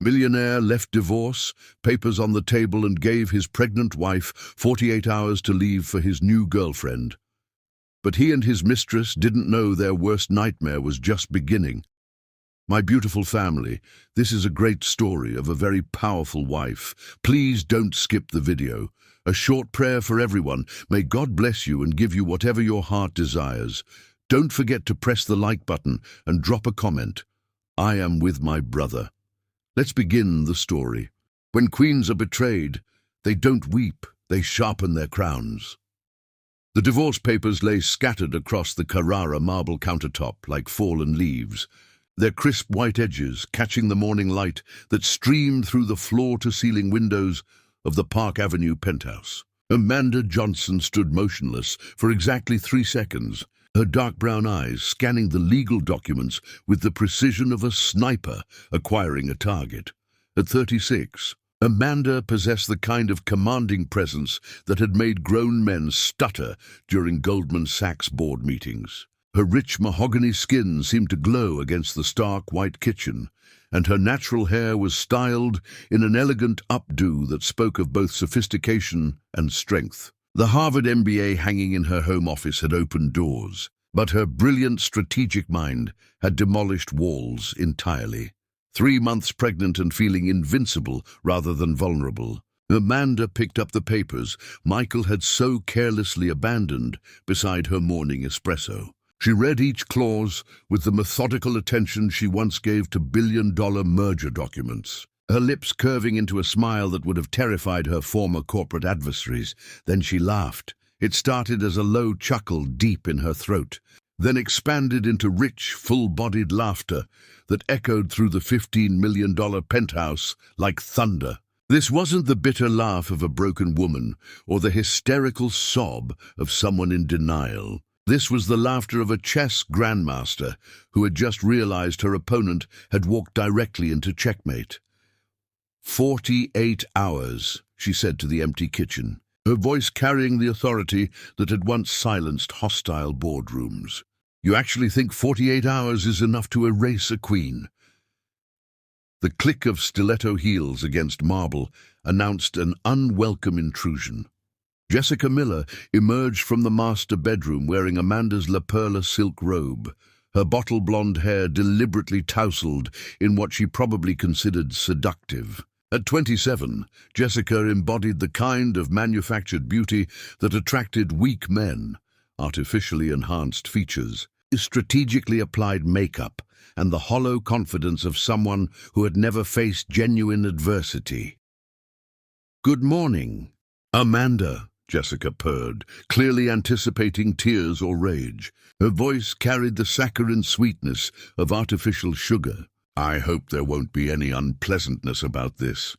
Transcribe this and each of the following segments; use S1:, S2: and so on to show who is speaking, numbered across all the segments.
S1: Millionaire left divorce, papers on the table, and gave his pregnant wife 48 hours to leave for his new girlfriend. But he and his mistress didn't know their worst nightmare was just beginning. My beautiful family, this is a great story of a very powerful wife. Please don't skip the video. A short prayer for everyone. May God bless you and give you whatever your heart desires. Don't forget to press the like button and drop a comment. I am with my brother. Let's begin the story. When queens are betrayed, they don't weep, they sharpen their crowns. The divorce papers lay scattered across the Carrara marble countertop like fallen leaves, their crisp white edges catching the morning light that streamed through the floor-to-ceiling windows of the Park Avenue penthouse. Amanda Johnson stood motionless for exactly 3 seconds, her dark brown eyes scanning the legal documents with the precision of a sniper acquiring a target. At 36, Amanda possessed the kind of commanding presence that had made grown men stutter during Goldman Sachs board meetings. Her rich mahogany skin seemed to glow against the stark white kitchen, and her natural hair was styled in an elegant updo that spoke of both sophistication and strength. The Harvard MBA hanging in her home office had opened doors, but her brilliant strategic mind had demolished walls entirely. 3 months pregnant and feeling invincible rather than vulnerable, Amanda picked up the papers Michael had so carelessly abandoned beside her morning espresso. She read each clause with the methodical attention she once gave to billion-dollar merger documents, her lips curving into a smile that would have terrified her former corporate adversaries. Then she laughed. It started as a low chuckle deep in her throat, then expanded into rich, full-bodied laughter that echoed through the $15 million penthouse like thunder. This wasn't the bitter laugh of a broken woman or the hysterical sob of someone in denial. This was the laughter of a chess grandmaster who had just realized her opponent had walked directly into checkmate. 48 hours, she said to the empty kitchen, her voice carrying the authority that had once silenced hostile boardrooms. You actually think 48 hours is enough to erase a queen? The click of stiletto heels against marble announced an unwelcome intrusion. Jessica Miller emerged from the master bedroom wearing Amanda's La Perla silk robe, her bottle blonde hair deliberately tousled in what she probably considered seductive. At 27, Jessica embodied the kind of manufactured beauty that attracted weak men, artificially enhanced features, strategically applied makeup, and the hollow confidence of someone who had never faced genuine adversity. "Good morning, Amanda," Jessica purred, clearly anticipating tears or rage. Her voice carried the saccharine sweetness of artificial sugar. "I hope there won't be any unpleasantness about this."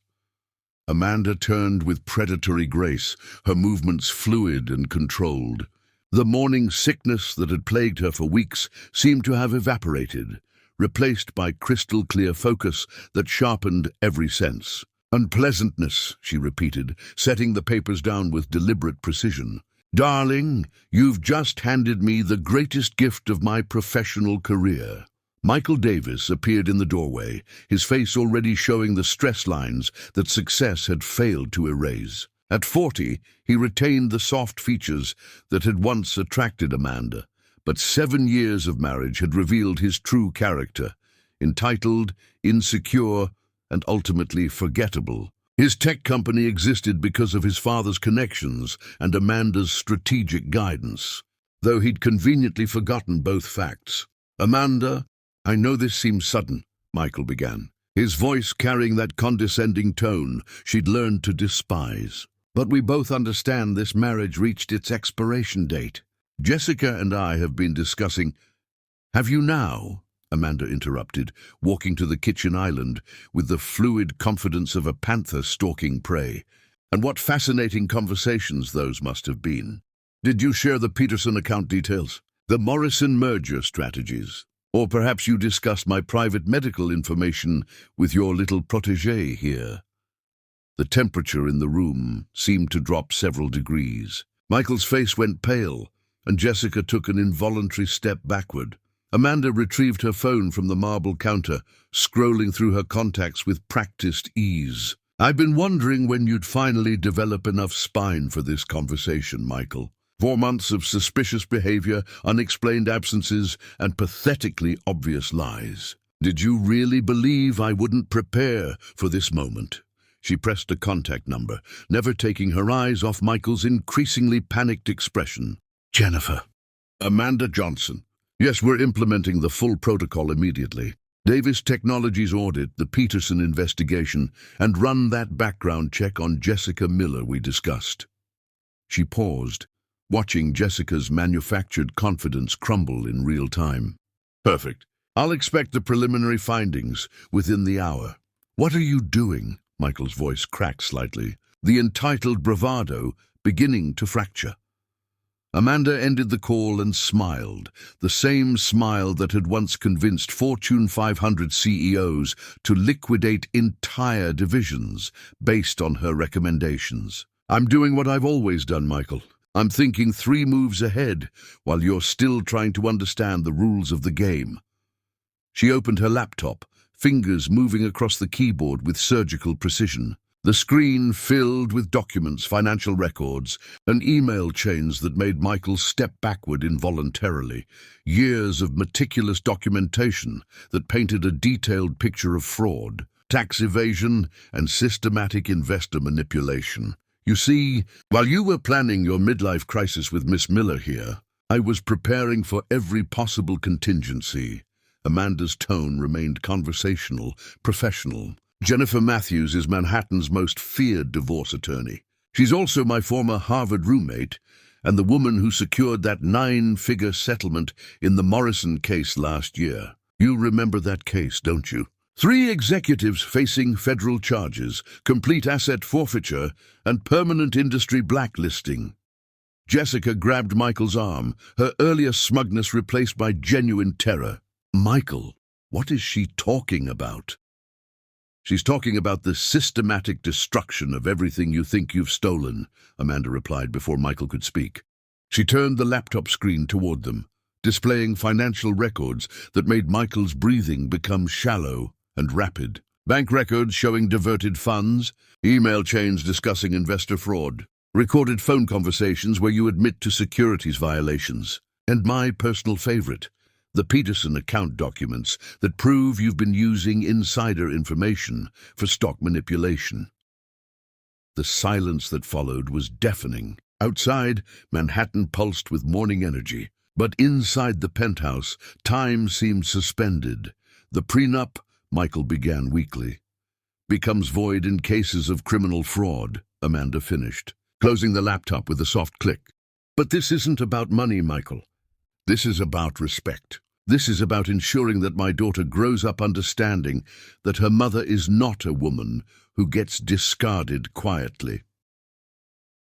S1: Amanda turned with predatory grace, her movements fluid and controlled. The morning sickness that had plagued her for weeks seemed to have evaporated, replaced by crystal-clear focus that sharpened every sense. "Unpleasantness," she repeated, setting the papers down with deliberate precision. "Darling, you've just handed me the greatest gift of my professional career." Michael Davis appeared in the doorway, his face already showing the stress lines that success had failed to erase. At 40, he retained the soft features that had once attracted Amanda, but 7 years of marriage had revealed his true character, entitled, insecure, and ultimately forgettable. His tech company existed because of his father's connections and Amanda's strategic guidance, though he'd conveniently forgotten both facts. "Amanda, I know this seems sudden," Michael began, his voice carrying that condescending tone she'd learned to despise. "But we both understand this marriage reached its expiration date. Jessica and I have been discussing—" "Have you now?" Amanda interrupted, walking to the kitchen island with the fluid confidence of a panther stalking prey. "And what fascinating conversations those must have been. Did you share the Peterson account details? The Morrison merger strategies? Or perhaps you discussed my private medical information with your little protégé here?" The temperature in the room seemed to drop several degrees. Michael's face went pale, and Jessica took an involuntary step backward. Amanda retrieved her phone from the marble counter, scrolling through her contacts with practiced ease. "I've been wondering when you'd finally develop enough spine for this conversation, Michael. 4 months of suspicious behavior, unexplained absences, and pathetically obvious lies. Did you really believe I wouldn't prepare for this moment?" She pressed a contact number, never taking her eyes off Michael's increasingly panicked expression. "Jennifer." "Amanda Johnson. Yes, we're implementing the full protocol immediately. Davis Technologies audit the Peterson investigation and run that background check on Jessica Miller we discussed." She paused, watching Jessica's manufactured confidence crumble in real time. "Perfect. I'll expect the preliminary findings within the hour." "What are you doing?" Michael's voice cracked slightly, the entitled bravado beginning to fracture. Amanda ended the call and smiled, the same smile that had once convinced Fortune 500 CEOs to liquidate entire divisions based on her recommendations. "I'm doing what I've always done, Michael. I'm thinking 3 moves ahead while you're still trying to understand the rules of the game." She opened her laptop, fingers moving across the keyboard with surgical precision. The screen filled with documents, financial records, and email chains that made Michael step backward involuntarily. Years of meticulous documentation that painted a detailed picture of fraud, tax evasion, and systematic investor manipulation. "You see, while you were planning your midlife crisis with Miss Miller here, I was preparing for every possible contingency." Amanda's tone remained conversational, professional. "Jennifer Matthews is Manhattan's most feared divorce attorney. She's also my former Harvard roommate and the woman who secured that 9-figure settlement in the Morrison case last year. You remember that case, don't you? 3 executives facing federal charges, complete asset forfeiture, and permanent industry blacklisting." Jessica grabbed Michael's arm, her earlier smugness replaced by genuine terror. "Michael, what is she talking about?" "She's talking about the systematic destruction of everything you think you've stolen," Amanda replied before Michael could speak. She turned the laptop screen toward them, displaying financial records that made Michael's breathing become shallow and rapid. Bank records showing diverted funds, email chains discussing investor fraud, recorded phone conversations where you admit to securities violations, and my personal favorite, the Peterson account documents that prove you've been using insider information for stock manipulation. The silence that followed was deafening. Outside, Manhattan pulsed with morning energy, but inside the penthouse, time seemed suspended. "The prenup," Michael began weakly, "becomes void in cases of criminal fraud," Amanda finished, closing the laptop with a soft click. "But this isn't about money, Michael. This is about respect. This is about ensuring that my daughter grows up understanding that her mother is not a woman who gets discarded quietly."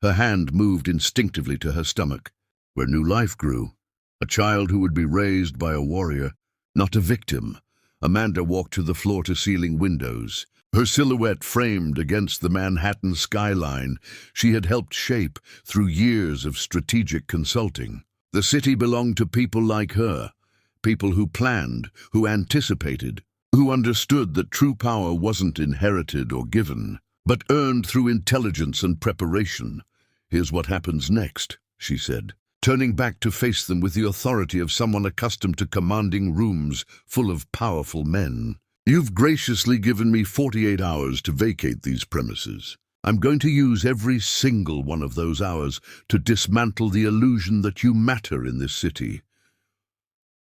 S1: Her hand moved instinctively to her stomach, where new life grew. A child who would be raised by a warrior, not a victim. Amanda walked to the floor-to-ceiling windows, her silhouette framed against the Manhattan skyline she had helped shape through years of strategic consulting. The city belonged to people like her, people who planned, who anticipated, who understood that true power wasn't inherited or given, but earned through intelligence and preparation. "Here's what happens next," she said, turning back to face them with the authority of someone accustomed to commanding rooms full of powerful men. "You've graciously given me 48 hours to vacate these premises. I'm going to use every single one of those hours to dismantle the illusion that you matter in this city."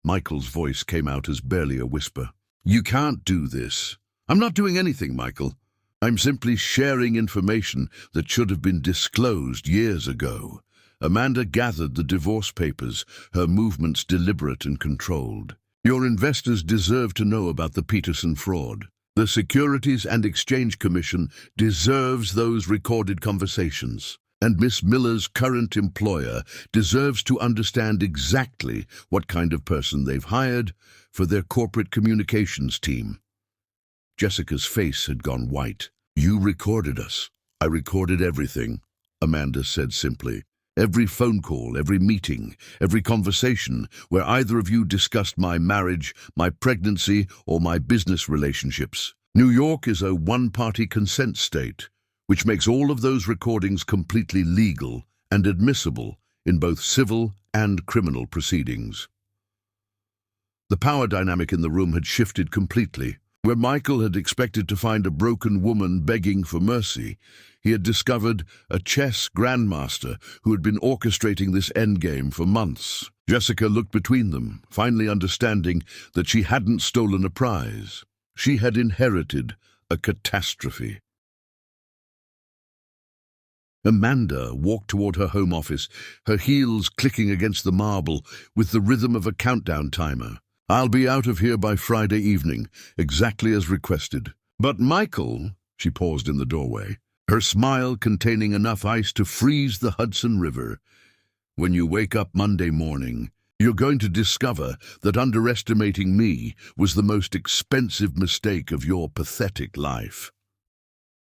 S1: Michael's voice came out as barely a whisper. "You can't do this." "I'm not doing anything, Michael. I'm simply sharing information that should have been disclosed years ago." Amanda gathered the divorce papers, her movements deliberate and controlled. "Your investors deserve to know about the Peterson fraud. The Securities and Exchange Commission deserves those recorded conversations. And Miss Miller's current employer deserves to understand exactly what kind of person they've hired for their corporate communications team." Jessica's face had gone white. "You recorded us." "I recorded everything," Amanda said simply. Every phone call, every meeting, every conversation where either of you discussed my marriage, my pregnancy, or my business relationships. New York is a one-party consent state, which makes all of those recordings completely legal and admissible in both civil and criminal proceedings. The power dynamic in the room had shifted completely. Where Michael had expected to find a broken woman begging for mercy, he had discovered a chess grandmaster who had been orchestrating this endgame for months. Jessica looked between them, finally understanding that she hadn't stolen a prize. She had inherited a catastrophe. Amanda walked toward her home office, her heels clicking against the marble with the rhythm of a countdown timer. "I'll be out of here by Friday evening, exactly as requested." "But Michael," she paused in the doorway, her smile containing enough ice to freeze the Hudson River. "When you wake up Monday morning, you're going to discover that underestimating me was the most expensive mistake of your pathetic life."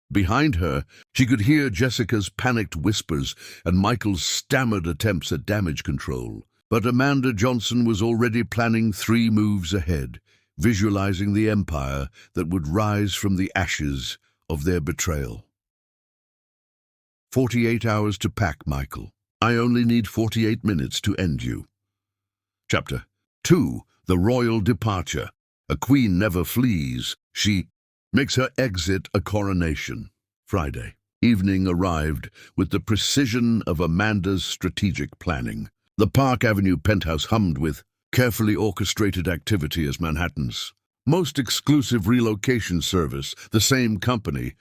S1: Behind her, she could hear Jessica's panicked whispers and Michael's stammered attempts at damage control. But Amanda Johnson was already planning 3 moves ahead, visualizing the empire that would rise from the ashes of their betrayal. 48 hours to pack, Michael. I only need 48 minutes to end you. Chapter 2. The Royal Departure. A queen never flees. She makes her exit a coronation. Friday evening arrived with the precision of Amanda's strategic planning. The Park Avenue penthouse hummed with carefully orchestrated activity as Manhattan's most exclusive relocation service, the same company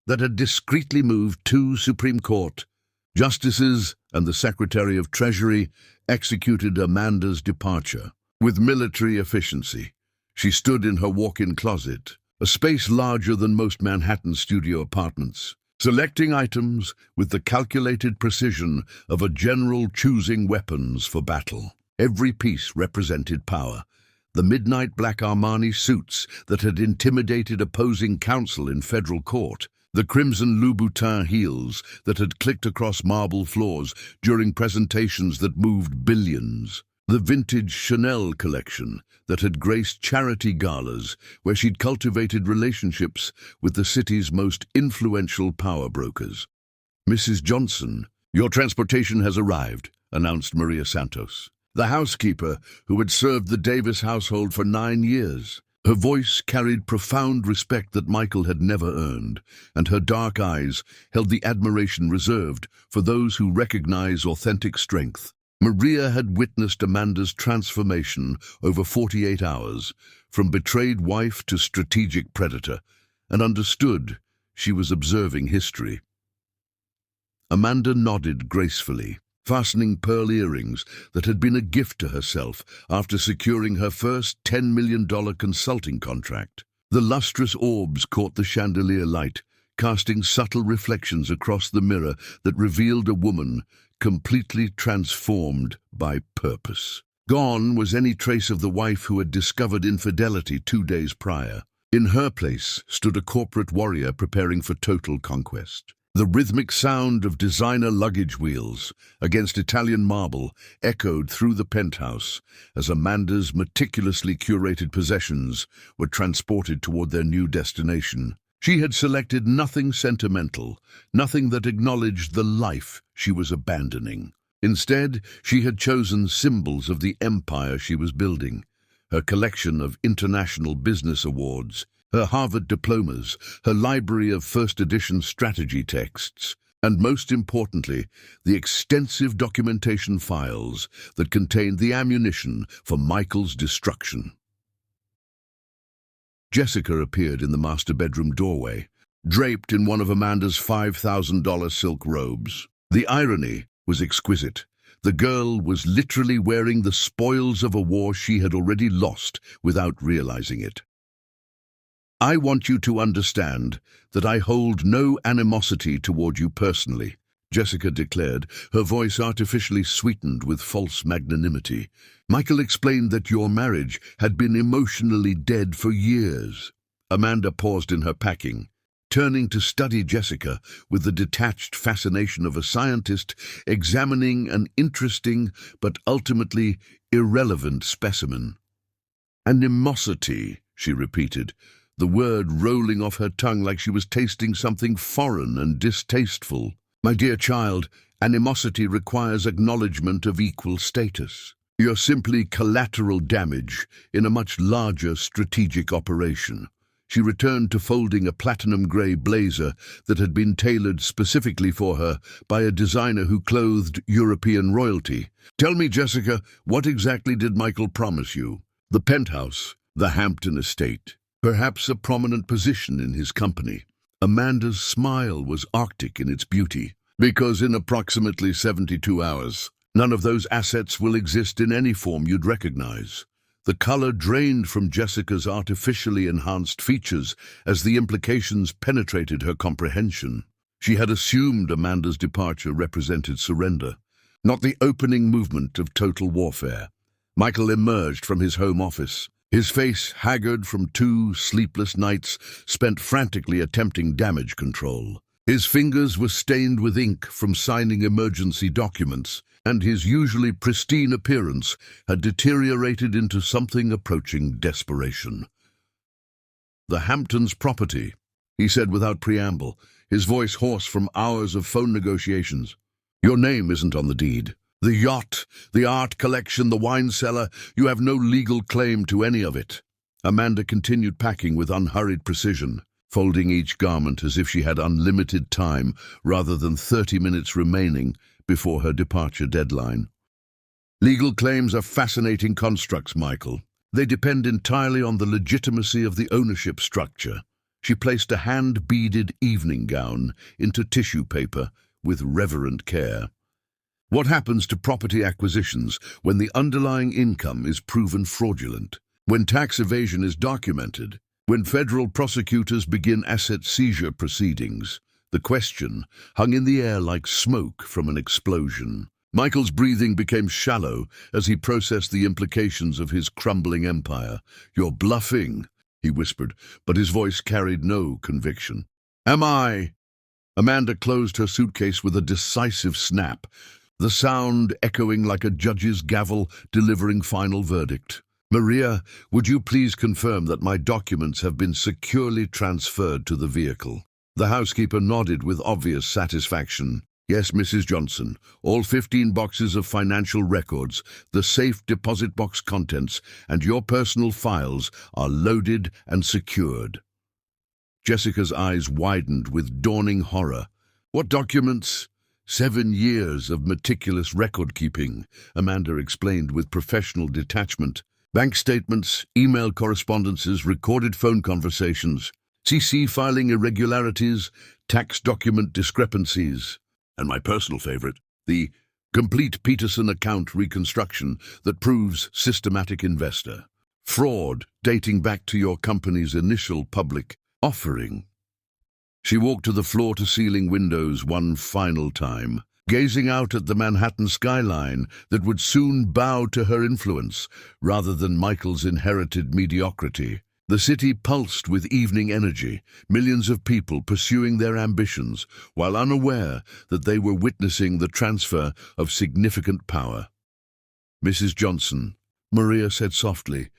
S1: that had discreetly moved 2 Supreme Court justices and the Secretary of Treasury, executed Amanda's departure. With military efficiency, she stood in her walk-in closet, a space larger than most Manhattan studio apartments, selecting items with the calculated precision of a general choosing weapons for battle. Every piece represented power. The midnight black Armani suits that had intimidated opposing counsel in federal court, the crimson Louboutin heels that had clicked across marble floors during presentations that moved billions, the vintage Chanel collection that had graced charity galas where she'd cultivated relationships with the city's most influential power brokers. "Mrs. Johnson, your transportation has arrived," announced Maria Santos, the housekeeper who had served the Davis household for 9 years. Her voice carried profound respect that Michael had never earned, and her dark eyes held the admiration reserved for those who recognize authentic strength. Maria had witnessed Amanda's transformation over 48 hours, from betrayed wife to strategic predator, and understood she was observing history. Amanda nodded gracefully, fastening pearl earrings that had been a gift to herself after securing her first $10 million consulting contract. The lustrous orbs caught the chandelier light, casting subtle reflections across the mirror that revealed a woman completely transformed by purpose. Gone was any trace of the wife who had discovered infidelity 2 days prior. In her place stood a corporate warrior preparing for total conquest. The rhythmic sound of designer luggage wheels against Italian marble echoed through the penthouse as Amanda's meticulously curated possessions were transported toward their new destination. She had selected nothing sentimental, nothing that acknowledged the life she was abandoning. Instead, she had chosen symbols of the empire she was building: her collection of international business awards, her Harvard diplomas, her library of first-edition strategy texts, and most importantly, the extensive documentation files that contained the ammunition for Michael's destruction. Jessica appeared in the master bedroom doorway, draped in one of Amanda's $5,000 silk robes. The irony was exquisite. The girl was literally wearing the spoils of a war she had already lost without realizing it. "I want you to understand that I hold no animosity toward you personally," Jessica declared, her voice artificially sweetened with false magnanimity. "Michael explained that your marriage had been emotionally dead for years." Amanda paused in her packing, turning to study Jessica with the detached fascination of a scientist examining an interesting but ultimately irrelevant specimen. Animosity, she repeated, the word rolling off her tongue like she was tasting something foreign and distasteful. My dear child, animosity requires acknowledgement of equal status. You're simply collateral damage in a much larger strategic operation. She returned to folding a platinum-grey blazer that had been tailored specifically for her by a designer who clothed European royalty. Tell me, Jessica, what exactly did Michael promise you? The penthouse, the Hampton estate, perhaps a prominent position in his company. Amanda's smile was arctic in its beauty, because in approximately 72 hours, none of those assets will exist in any form you'd recognize. The color drained from Jessica's artificially enhanced features as the implications penetrated her comprehension. She had assumed Amanda's departure represented surrender, not the opening movement of total warfare. Michael emerged from his home office, his face haggard from 2 sleepless nights spent frantically attempting damage control. His fingers were stained with ink from signing emergency documents, and his usually pristine appearance had deteriorated into something approaching desperation. The Hamptons' property, he said without preamble, his voice hoarse from hours of phone negotiations. Your name isn't on the deed. The yacht, the art collection, the wine cellar, you have no legal claim to any of it. Amanda continued packing with unhurried precision, folding each garment as if she had unlimited time rather than 30 minutes remaining before her departure deadline. Legal claims are fascinating constructs, Michael. They depend entirely on the legitimacy of the ownership structure. She placed a hand-beaded evening gown into tissue paper with reverent care. What happens to property acquisitions when the underlying income is proven fraudulent? When tax evasion is documented? When federal prosecutors begin asset seizure proceedings? The question hung in the air like smoke from an explosion. Michael's breathing became shallow as he processed the implications of his crumbling empire. You're bluffing, he whispered, but his voice carried no conviction. Am I? Amanda closed her suitcase with a decisive snap, the sound echoing like a judge's gavel delivering final verdict. Maria, would you please confirm that my documents have been securely transferred to the vehicle? The housekeeper nodded with obvious satisfaction. Yes, Mrs. Johnson. All 15 boxes of financial records, the safe deposit box contents, and your personal files are loaded and secured. Jessica's eyes widened with dawning horror. What documents? 7 years of meticulous record-keeping, Amanda explained with professional detachment. Bank statements, email correspondences, recorded phone conversations, CC filing irregularities, tax document discrepancies, and my personal favorite, the complete Peterson account reconstruction that proves systematic investor. Fraud dating back to your company's initial public offering. She walked to the floor-to-ceiling windows one final time, gazing out at the Manhattan skyline that would soon bow to her influence rather than Michael's inherited mediocrity. The city pulsed with evening energy, millions of people pursuing their ambitions while unaware that they were witnessing the transfer of significant power. Mrs. Johnson, Maria said softly,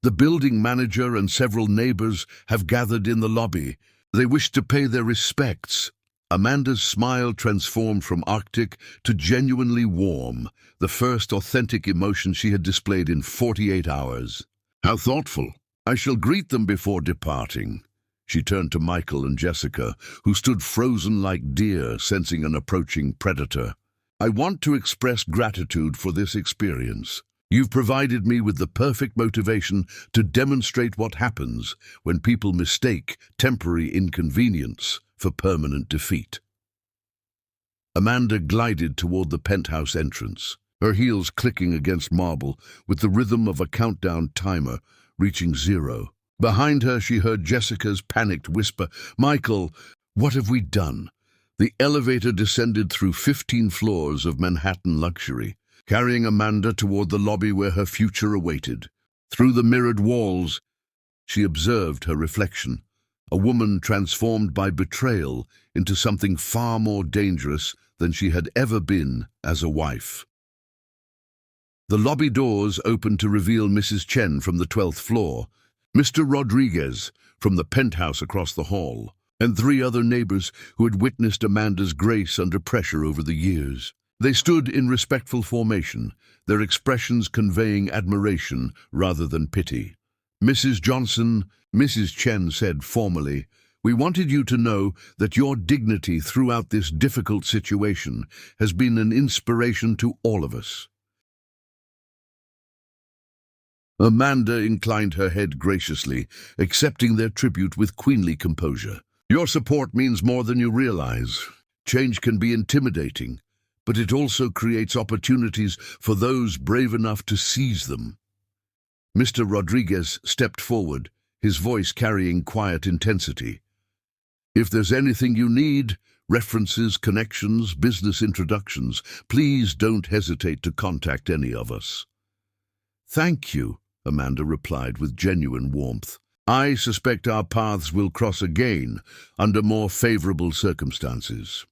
S1: the building manager and several neighbors have gathered in the lobby. They wish to pay their respects. Amanda's smile transformed from arctic to genuinely warm, the first authentic emotion she had displayed in 48 hours. How thoughtful. I shall greet them before departing. She turned to Michael and Jessica, who stood frozen like deer, sensing an approaching predator. I want to express gratitude for this experience. You've provided me with the perfect motivation to demonstrate what happens when people mistake temporary inconvenience for permanent defeat. Amanda glided toward the penthouse entrance, her heels clicking against marble with the rhythm of a countdown timer reaching 0. Behind her, she heard Jessica's panicked whisper, Michael, what have we done? The elevator descended through 15 floors of Manhattan luxury, carrying Amanda toward the lobby where her future awaited. Through the mirrored walls, she observed her reflection, a woman transformed by betrayal into something far more dangerous than she had ever been as a wife. The lobby doors opened to reveal Mrs. Chen from the 12th floor, Mr. Rodriguez from the penthouse across the hall, and 3 other neighbors who had witnessed Amanda's grace under pressure over the years. They stood in respectful formation, their expressions conveying admiration rather than pity. Mrs. Johnson, Mrs. Chen said formally, "We wanted you to know that your dignity throughout this difficult situation has been an inspiration to all of us." Amanda inclined her head graciously, accepting their tribute with queenly composure. "Your support means more than you realize. Change can be intimidating, but it also creates opportunities for those brave enough to seize them." Mr. Rodriguez stepped forward, his voice carrying quiet intensity. "If there's anything you need, references, connections, business introductions, please don't hesitate to contact any of us." "Thank you," Amanda replied with genuine warmth. "I suspect our paths will cross again under more favorable circumstances."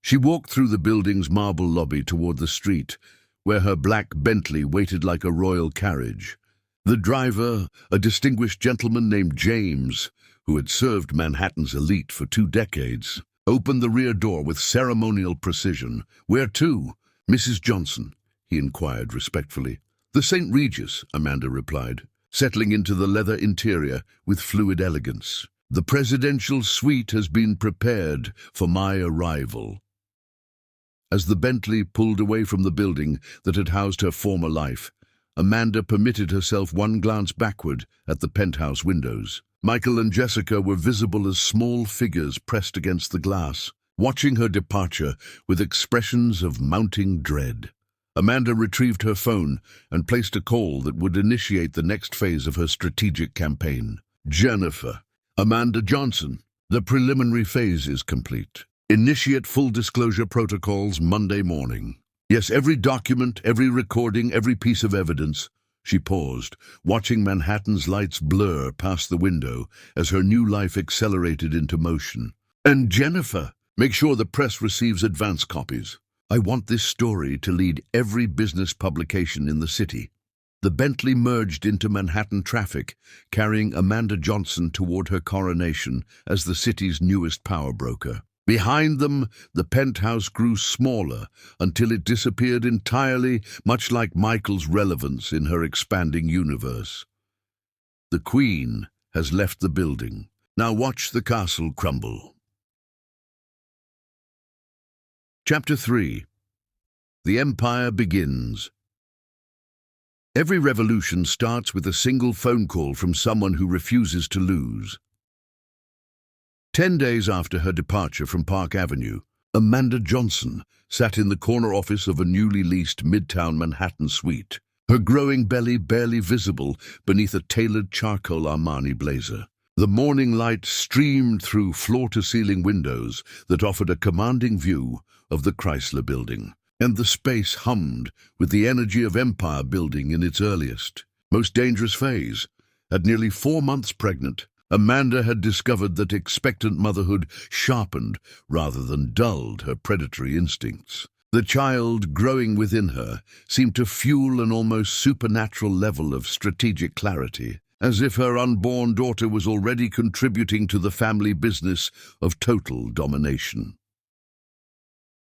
S1: She walked through the building's marble lobby toward the street, where her black Bentley waited like a royal carriage. The driver, a distinguished gentleman named James, who had served Manhattan's elite for 2 decades, opened the rear door with ceremonial precision. "Where to, Mrs. Johnson?" he inquired respectfully. "The St. Regis," Amanda replied, settling into the leather interior with fluid elegance. "The presidential suite has been prepared for my arrival." As the Bentley pulled away from the building that had housed her former life, Amanda permitted herself one glance backward at the penthouse windows. Michael and Jessica were visible as small figures pressed against the glass, watching her departure with expressions of mounting dread. Amanda retrieved her phone and placed a call that would initiate the next phase of her strategic campaign. "Jennifer, Amanda Johnson, the preliminary phase is complete. Initiate full disclosure protocols Monday morning. Yes, every document, every recording, every piece of evidence." She paused, watching Manhattan's lights blur past the window as her new life accelerated into motion. "And Jennifer, make sure the press receives advance copies. I want this story to lead every business publication in the city." The Bentley merged into Manhattan traffic, carrying Amanda Johnson toward her coronation as the city's newest power broker. Behind them, the penthouse grew smaller until it disappeared entirely, much like Michael's relevance in her expanding universe. The Queen has left the building. Now watch the castle crumble. Chapter 3. The Empire Begins. Every revolution starts with a single phone call from someone who refuses to lose. 10 days after her departure from Park Avenue, Amanda Johnson sat in the corner office of a newly leased Midtown Manhattan suite, her growing belly barely visible beneath a tailored charcoal Armani blazer. The morning light streamed through floor-to-ceiling windows that offered a commanding view of the Chrysler Building, and the space hummed with the energy of empire building in its earliest, most dangerous phase. At nearly 4 months pregnant, Amanda had discovered that expectant motherhood sharpened rather than dulled her predatory instincts. The child growing within her seemed to fuel an almost supernatural level of strategic clarity, as if her unborn daughter was already contributing to the family business of total domination.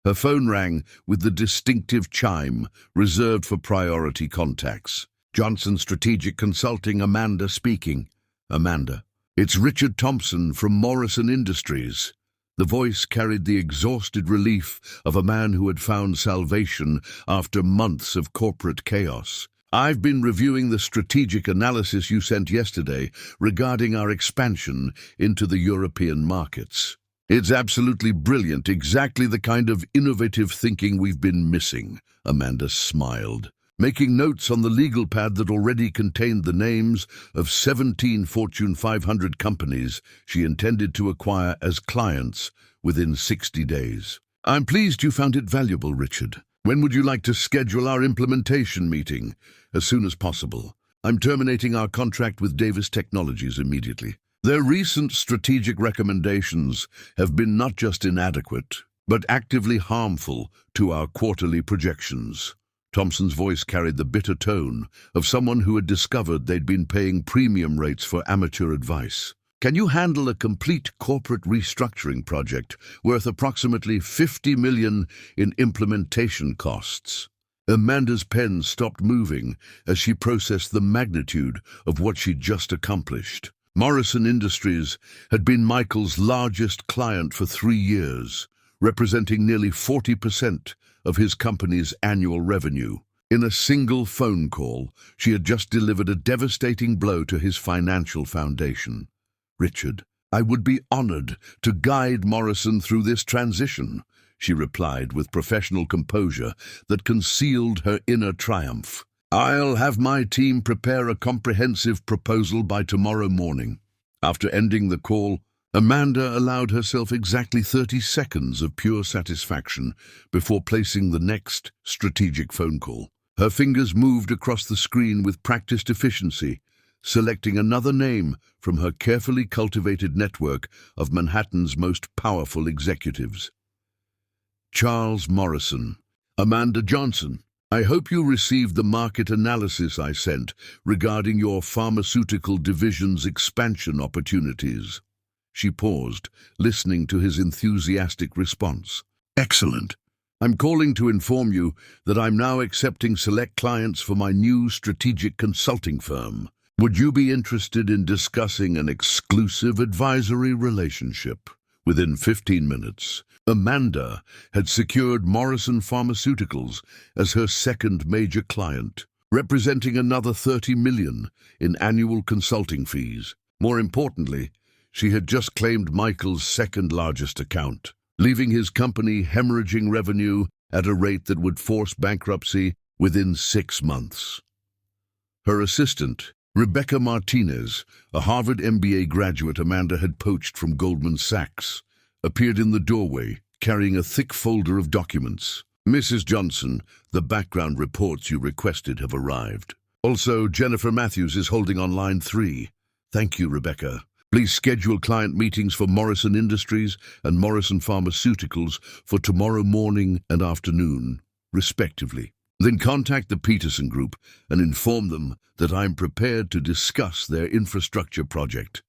S1: Her phone rang with the distinctive chime reserved for priority contacts. "Johnson Strategic Consulting, Amanda speaking." "Amanda, it's Richard Thompson from Morrison Industries." The voice carried the exhausted relief of a man who had found salvation after months of corporate chaos. "I've been reviewing the strategic analysis you sent yesterday regarding our expansion into the European markets. It's absolutely brilliant, exactly the kind of innovative thinking we've been missing." Amanda smiled, making notes on the legal pad that already contained the names of 17 Fortune 500 companies she intended to acquire as clients within 60 days. "I'm pleased you found it valuable, Richard. When would you like to schedule our implementation meeting?" "As soon as possible. I'm terminating our contract with Davis Technologies immediately." Their recent strategic recommendations have been not just inadequate, but actively harmful to our quarterly projections. Thompson's voice carried the bitter tone of someone who had discovered they'd been paying premium rates for amateur advice. Can you handle a complete corporate restructuring project worth approximately $50 million in implementation costs? Amanda's pen stopped moving as she processed the magnitude of what she'd just accomplished. Morrison Industries had been Michael's largest client for 3 years, representing nearly 40% of his company's annual revenue. In a single phone call, she had just delivered a devastating blow to his financial foundation. "Richard, I would be honored to guide Morrison through this transition," she replied with professional composure that concealed her inner triumph. "I'll have my team prepare a comprehensive proposal by tomorrow morning." After ending the call, Amanda allowed herself exactly 30 seconds of pure satisfaction before placing the next strategic phone call. Her fingers moved across the screen with practiced efficiency, selecting another name from her carefully cultivated network of Manhattan's most powerful executives. Charles Morrison. "Amanda Johnson, I hope you received the market analysis I sent regarding your pharmaceutical division's expansion opportunities." She paused, listening to his enthusiastic response. "Excellent. I'm calling to inform you that I'm now accepting select clients for my new strategic consulting firm. Would you be interested in discussing an exclusive advisory relationship?" Within 15 minutes, Amanda had secured Morrison Pharmaceuticals as her second major client, representing another $30 million in annual consulting fees. More importantly, she had just claimed Michael's second largest account, leaving his company hemorrhaging revenue at a rate that would force bankruptcy within 6 months. Her assistant, Rebecca Martinez, a Harvard MBA graduate Amanda had poached from Goldman Sachs, appeared in the doorway, carrying a thick folder of documents. "Mrs. Johnson, the background reports you requested have arrived. Also, Jennifer Matthews is holding on line 3. Thank you, Rebecca. Please schedule client meetings for Morrison Industries and Morrison Pharmaceuticals for tomorrow morning and afternoon, respectively. Then contact the Peterson Group and inform them that I'm prepared to discuss their infrastructure project."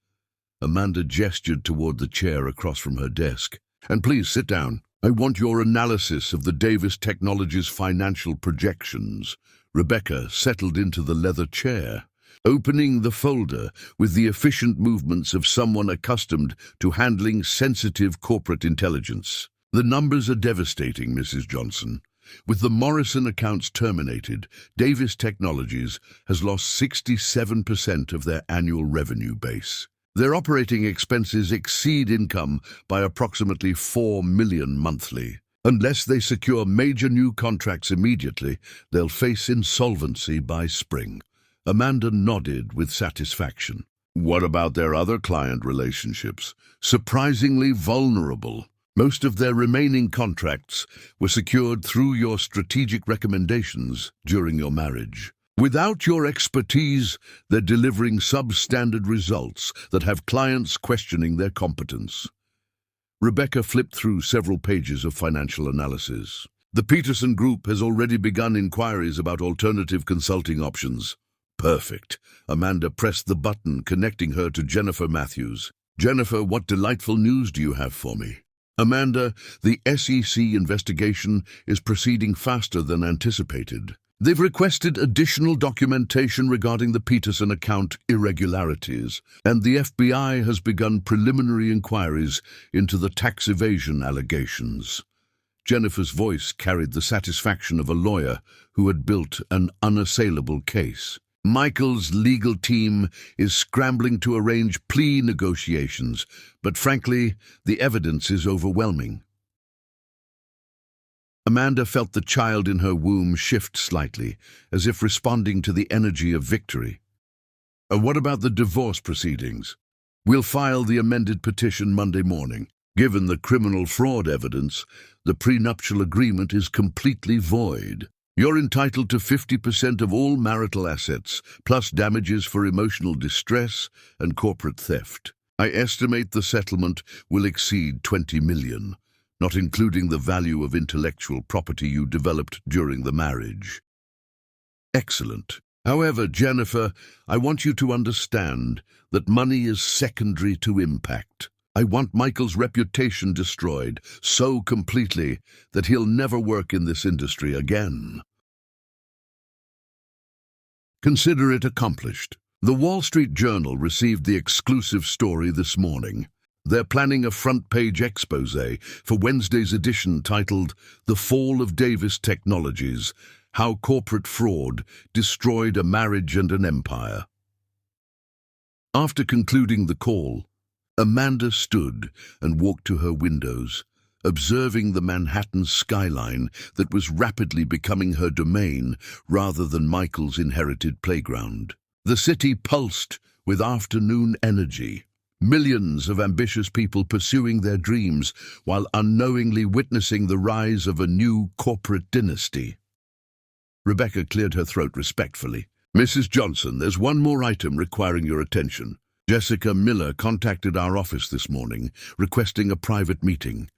S1: Amanda gestured toward the chair across from her desk. "And please sit down. I want your analysis of the Davis Technologies financial projections." Rebecca settled into the leather chair, opening the folder with the efficient movements of someone accustomed to handling sensitive corporate intelligence. "The numbers are devastating, Mrs. Johnson. With the Morrison accounts terminated, Davis Technologies has lost 67% of their annual revenue base. Their operating expenses exceed income by approximately $4 million monthly. Unless they secure major new contracts immediately, they'll face insolvency by spring." Amanda nodded with satisfaction. "What about their other client relationships? Surprisingly vulnerable. Most of their remaining contracts were secured through your strategic recommendations during your marriage. Without your expertise, they're delivering substandard results that have clients questioning their competence." Rebecca flipped through several pages of financial analysis. "The Peterson Group has already begun inquiries about alternative consulting options." "Perfect." Amanda pressed the button connecting her to Jennifer Matthews. "Jennifer, what delightful news do you have for me?" "Amanda, the SEC investigation is proceeding faster than anticipated. They've requested additional documentation regarding the Peterson account irregularities, and the FBI has begun preliminary inquiries into the tax evasion allegations." Jennifer's voice carried the satisfaction of a lawyer who had built an unassailable case. "Michael's legal team is scrambling to arrange plea negotiations, but frankly, the evidence is overwhelming." Amanda felt the child in her womb shift slightly, as if responding to the energy of victory. What about the divorce proceedings?" "We'll file the amended petition Monday morning. Given the criminal fraud evidence, the prenuptial agreement is completely void. You're entitled to 50% of all marital assets, plus damages for emotional distress and corporate theft. I estimate the settlement will exceed 20 million, not including the value of intellectual property you developed during the marriage. Excellent. However, Jennifer, I want you to understand that money is secondary to impact. I want Michael's reputation destroyed so completely that he'll never work in this industry again. Consider it accomplished. The Wall Street Journal received the exclusive story this morning. They're planning a front-page exposé for Wednesday's edition titled "The Fall of Davis Technologies: How Corporate Fraud Destroyed a Marriage and an Empire." After concluding the call, Amanda stood and walked to her windows, observing the Manhattan skyline that was rapidly becoming her domain rather than Michael's inherited playground. The city pulsed with afternoon energy, millions of ambitious people pursuing their dreams while unknowingly witnessing the rise of a new corporate dynasty. Rebecca cleared her throat respectfully. "Mrs. Johnson, there's one more item requiring your attention. Jessica Miller contacted our office this morning, requesting a private meeting."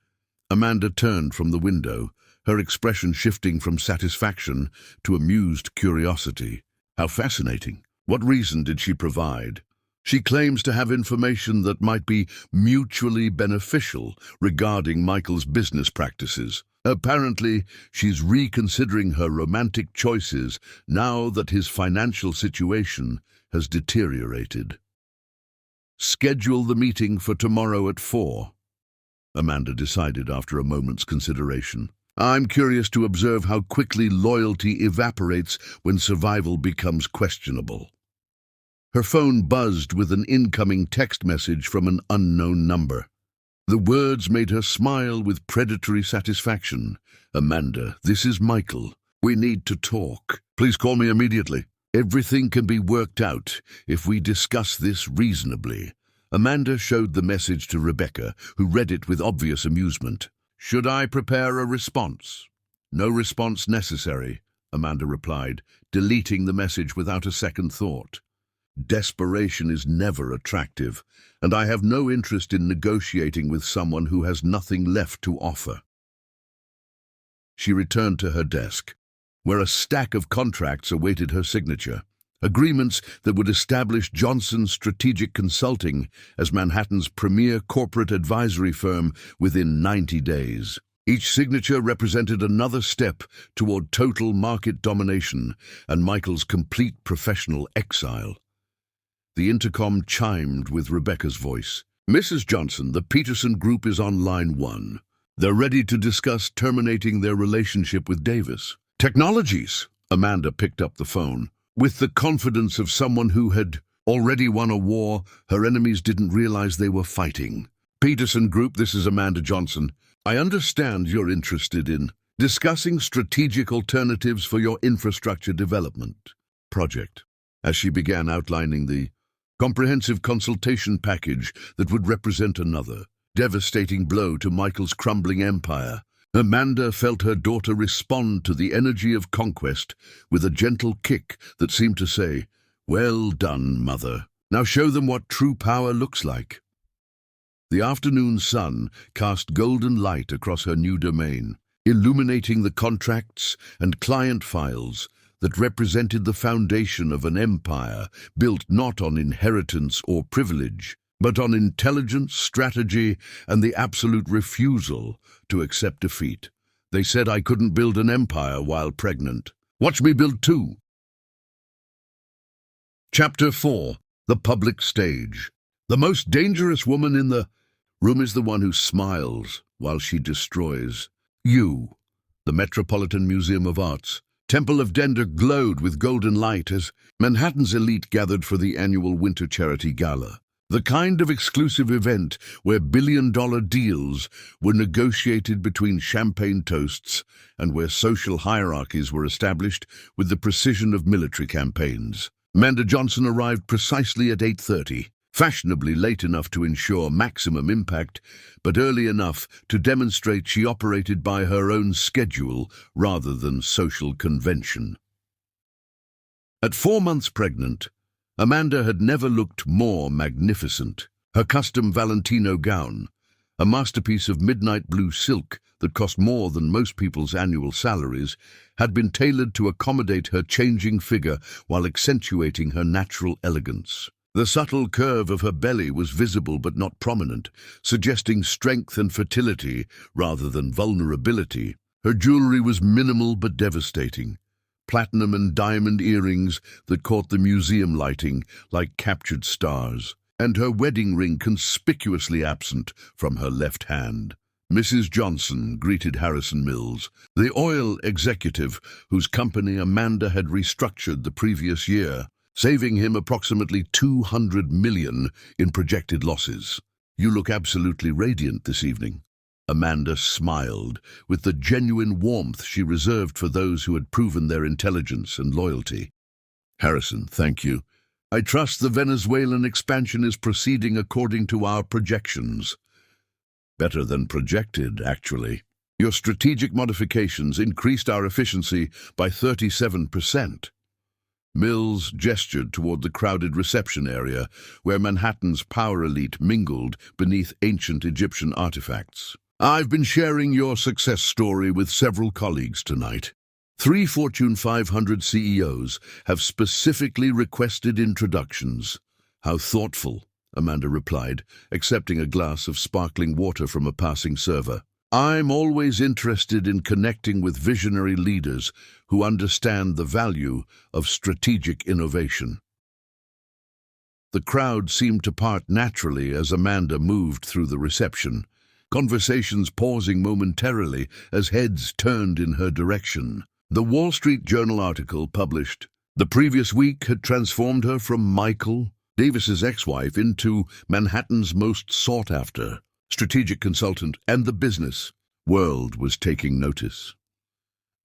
S1: Amanda turned from the window, her expression shifting from satisfaction to amused curiosity. How fascinating. What reason did she provide? She claims to have information that might be mutually beneficial regarding Michael's business practices. Apparently, she's reconsidering her romantic choices now that his financial situation has deteriorated. "Schedule the meeting for tomorrow at 4, Amanda decided after a moment's consideration. "I'm curious to observe how quickly loyalty evaporates when survival becomes questionable." Her phone buzzed with an incoming text message from an unknown number. The words made her smile with predatory satisfaction. "Amanda, this is Michael. We need to talk. Please call me immediately. Everything can be worked out if we discuss this reasonably." Amanda showed the message to Rebecca, who read it with obvious amusement. "Should I prepare a response?" "No response necessary," Amanda replied, deleting the message without a second thought. Desperation is never attractive, and I have no interest in negotiating with someone who has nothing left to offer. She returned to her desk, where a stack of contracts awaited her signature. Agreements that would establish Johnson's Strategic Consulting as Manhattan's premier corporate advisory firm within 90 days. Each signature represented another step toward total market domination and Michael's complete professional exile. The intercom chimed with Rebecca's voice. "Mrs. Johnson, the Peterson Group is on line 1. They're ready to discuss terminating their relationship with Davis." "Technologies," Amanda picked up the phone. With the confidence of someone who had already won a war her enemies didn't realize they were fighting. "Peterson Group, this is Amanda Johnson. I understand you're interested in discussing strategic alternatives for your infrastructure development project." As she began outlining the comprehensive consultation package that would represent another devastating blow to Michael's crumbling empire, Amanda felt her daughter respond to the energy of conquest with a gentle kick that seemed to say, "Well done, mother. Now show them what true power looks like." The afternoon sun cast golden light across her new domain, illuminating the contracts and client files that represented the foundation of an empire built not on inheritance or privilege, but on intelligence, strategy, and the absolute refusal to accept defeat. "They said I couldn't build an empire while pregnant. Watch me build 2. Chapter 4. The Public Stage. The most dangerous woman in the room is the one who smiles while she destroys. You. The Metropolitan Museum of Art's Temple of Dender glowed with golden light as Manhattan's elite gathered for the annual Winter Charity Gala. The kind of exclusive event where billion-dollar deals were negotiated between champagne toasts and where social hierarchies were established with the precision of military campaigns. Amanda Johnson arrived precisely at 8:30, fashionably late enough to ensure maximum impact, but early enough to demonstrate she operated by her own schedule rather than social convention. At 4 months pregnant, Amanda had never looked more magnificent. Her custom Valentino gown, a masterpiece of midnight blue silk that cost more than most people's annual salaries, had been tailored to accommodate her changing figure while accentuating her natural elegance. The subtle curve of her belly was visible but not prominent, suggesting strength and fertility rather than vulnerability. Her jewelry was minimal but devastating. Platinum and diamond earrings that caught the museum lighting like captured stars, and her wedding ring conspicuously absent from her left hand. Mrs. Johnson greeted Harrison Mills, the oil executive whose company Amanda had restructured the previous year, saving him approximately $200 million in projected losses. "You look absolutely radiant this evening." Amanda smiled with the genuine warmth she reserved for those who had proven their intelligence and loyalty. "Harrison, thank you. I trust the Venezuelan expansion is proceeding according to our projections." "Better than projected, actually. Your strategic modifications increased our efficiency by 37%. Mills gestured toward the crowded reception area, where Manhattan's power elite mingled beneath ancient Egyptian artifacts. "I've been sharing your success story with several colleagues tonight. 3 Fortune 500 CEOs have specifically requested introductions." "How thoughtful," Amanda replied, accepting a glass of sparkling water from a passing server. "I'm always interested in connecting with visionary leaders who understand the value of strategic innovation." The crowd seemed to part naturally as Amanda moved through the reception, conversations pausing momentarily as heads turned in her direction. The Wall Street Journal article published the previous week had transformed her from Michael, Davis's ex-wife, into Manhattan's most sought-after strategic consultant, and the business world was taking notice.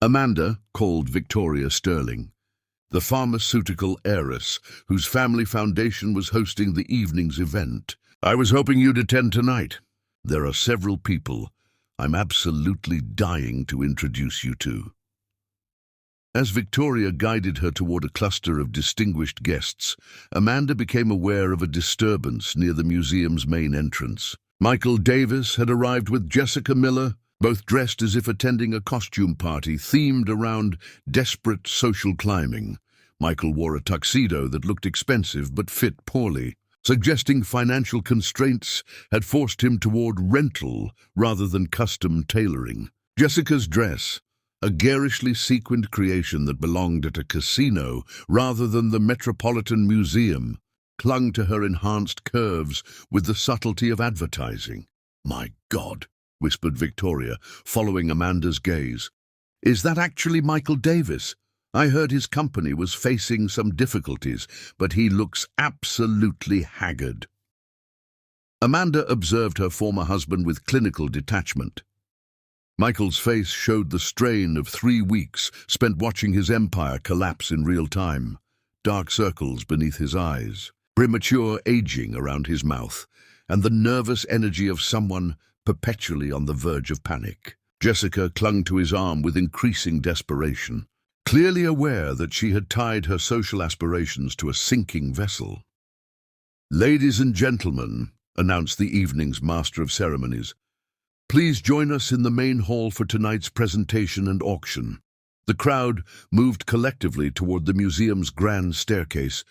S1: Amanda called Victoria Sterling, the pharmaceutical heiress whose family foundation was hosting the evening's event. "I was hoping you'd attend tonight. There are several people I'm absolutely dying to introduce you to." As Victoria guided her toward a cluster of distinguished guests, Amanda became aware of a disturbance near the museum's main entrance. Michael Davis had arrived with Jessica Miller, both dressed as if attending a costume party themed around desperate social climbing. Michael wore a tuxedo that looked expensive but fit poorly, suggesting financial constraints had forced him toward rental rather than custom tailoring. Jessica's dress, a garishly sequined creation that belonged at a casino rather than the Metropolitan Museum, clung to her enhanced curves with the subtlety of advertising. "My God," whispered Victoria, following Amanda's gaze. "Is that actually Michael Davis? I heard his company was facing some difficulties, but he looks absolutely haggard." Amanda observed her former husband with clinical detachment. Michael's face showed the strain of 3 weeks spent watching his empire collapse in real time. Dark circles beneath his eyes, premature aging around his mouth, and the nervous energy of someone perpetually on the verge of panic. Jessica clung to his arm with increasing desperation, clearly aware that she had tied her social aspirations to a sinking vessel. "Ladies and gentlemen," announced the evening's master of ceremonies, "please join us in the main hall for tonight's presentation and auction." The crowd moved collectively toward the museum's grand staircase,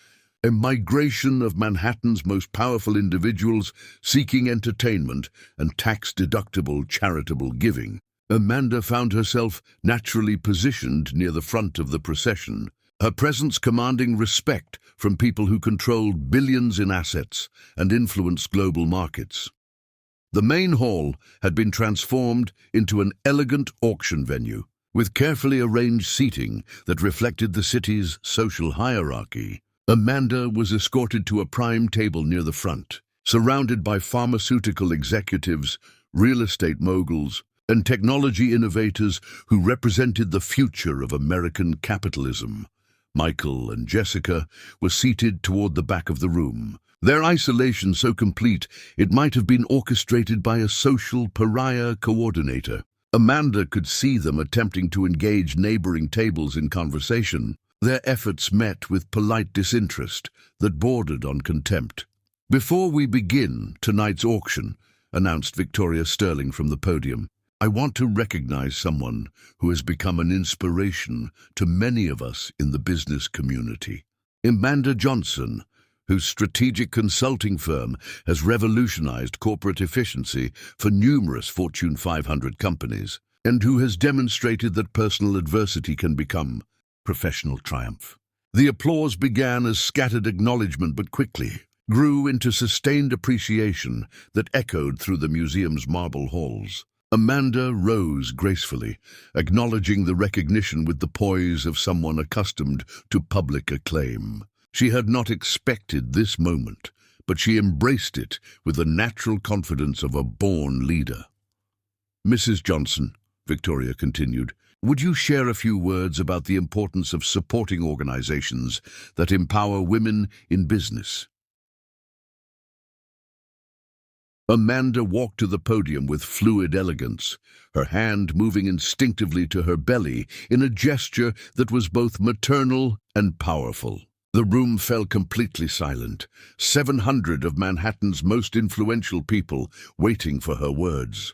S1: a migration of Manhattan's most powerful individuals seeking entertainment and tax-deductible charitable giving. Amanda found herself naturally positioned near the front of the procession, her presence commanding respect from people who controlled billions in assets and influenced global markets. The main hall had been transformed into an elegant auction venue, with carefully arranged seating that reflected the city's social hierarchy. Amanda was escorted to a prime table near the front, surrounded by pharmaceutical executives, real estate moguls, and technology innovators who represented the future of American capitalism. Michael and Jessica were seated toward the back of the room, their isolation so complete it might have been orchestrated by a social pariah coordinator. Amanda could see them attempting to engage neighboring tables in conversation, their efforts met with polite disinterest that bordered on contempt. "Before we begin tonight's auction," announced Victoria Sterling from the podium, "I want to recognize someone who has become an inspiration to many of us in the business community. Amanda Johnson, whose strategic consulting firm has revolutionized corporate efficiency for numerous Fortune 500 companies, and who has demonstrated that personal adversity can become professional triumph." The applause began as scattered acknowledgement, but quickly grew into sustained appreciation that echoed through the museum's marble halls. Amanda rose gracefully, acknowledging the recognition with the poise of someone accustomed to public acclaim. She had not expected this moment, but she embraced it with the natural confidence of a born leader. "Mrs. Johnson," Victoria continued, "would you share a few words about the importance of supporting organizations that empower women in business?" Amanda walked to the podium with fluid elegance, her hand moving instinctively to her belly in a gesture that was both maternal and powerful. The room fell completely silent, 700 of Manhattan's most influential people waiting for her words.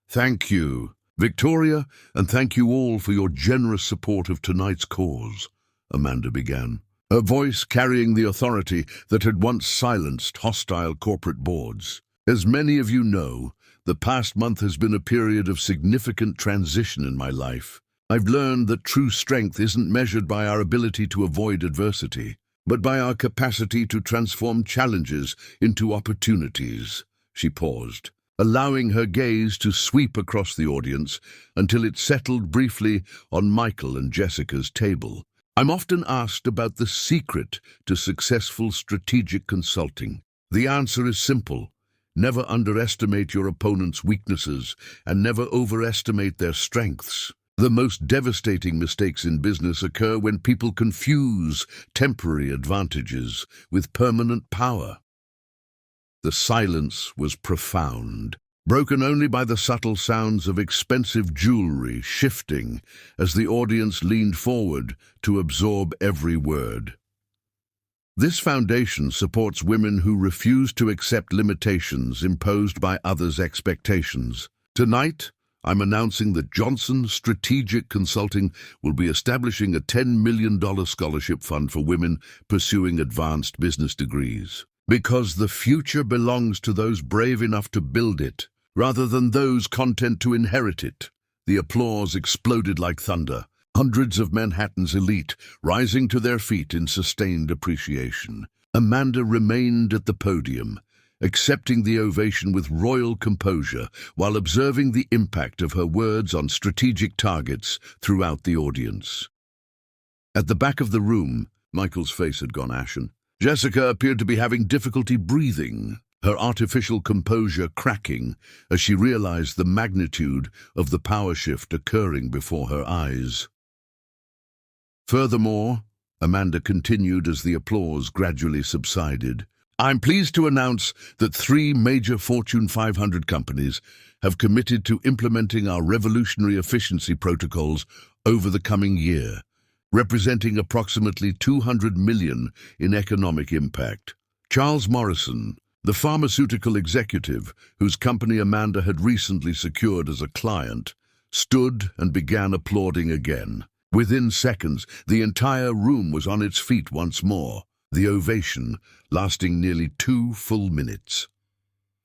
S1: "Thank you, Victoria, and thank you all for your generous support of tonight's cause," Amanda began, her voice carrying the authority that had once silenced hostile corporate boards. "As many of you know, the past month has been a period of significant transition in my life. I've learned that true strength isn't measured by our ability to avoid adversity, but by our capacity to transform challenges into opportunities." She paused, allowing her gaze to sweep across the audience until it settled briefly on Michael and Jessica's table. "I'm often asked about the secret to successful strategic consulting. The answer is simple. Never underestimate your opponent's weaknesses and never overestimate their strengths. The most devastating mistakes in business occur when people confuse temporary advantages with permanent power." The silence was profound, broken only by the subtle sounds of expensive jewelry shifting as the audience leaned forward to absorb every word. This foundation supports women who refuse to accept limitations imposed by others' expectations. Tonight, I'm announcing that Johnson Strategic Consulting will be establishing a $10 million scholarship fund for women pursuing advanced business degrees. Because the future belongs to those brave enough to build it, rather than those content to inherit it. The applause exploded like thunder, hundreds of Manhattan's elite rising to their feet in sustained appreciation. Amanda remained at the podium, accepting the ovation with royal composure while observing the impact of her words on strategic targets throughout the audience. At the back of the room, Michael's face had gone ashen. Jessica appeared to be having difficulty breathing, her artificial composure cracking as she realized the magnitude of the power shift occurring before her eyes. Furthermore, Amanda continued as the applause gradually subsided, "I'm pleased to announce that 3 major Fortune 500 companies have committed to implementing our revolutionary efficiency protocols over the coming year, representing approximately $200 million in economic impact. Charles Morrison, the pharmaceutical executive whose company Amanda had recently secured as a client, stood and began applauding again. Within seconds, the entire room was on its feet once more, the ovation lasting nearly 2 full minutes.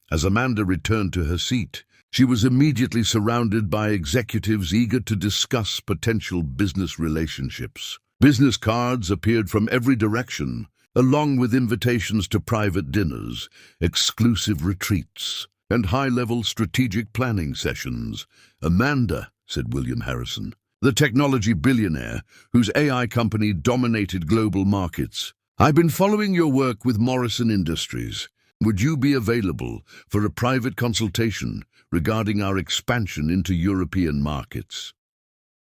S1: As Amanda returned to her seat, she was immediately surrounded by executives eager to discuss potential business relationships. Business cards appeared from every direction, along with invitations to private dinners, exclusive retreats, and high-level strategic planning sessions. "Amanda," said William Harrison, the technology billionaire whose AI company dominated global markets, "I've been following your work with Morrison Industries. Would you be available for a private consultation regarding our expansion into European markets?"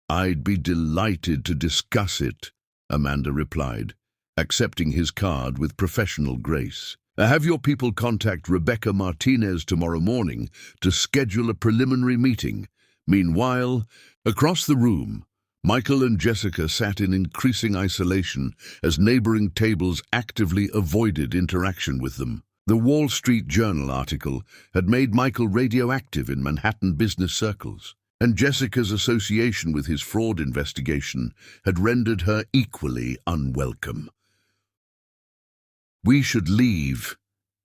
S1: "I'd be delighted to discuss it," Amanda replied, accepting his card with professional grace. "Have your people contact Rebecca Martinez tomorrow morning to schedule a preliminary meeting." Meanwhile, across the room, Michael and Jessica sat in increasing isolation as neighboring tables actively avoided interaction with them. The Wall Street Journal article had made Michael radioactive in Manhattan business circles, and Jessica's association with his fraud investigation had rendered her equally unwelcome. "We should leave,"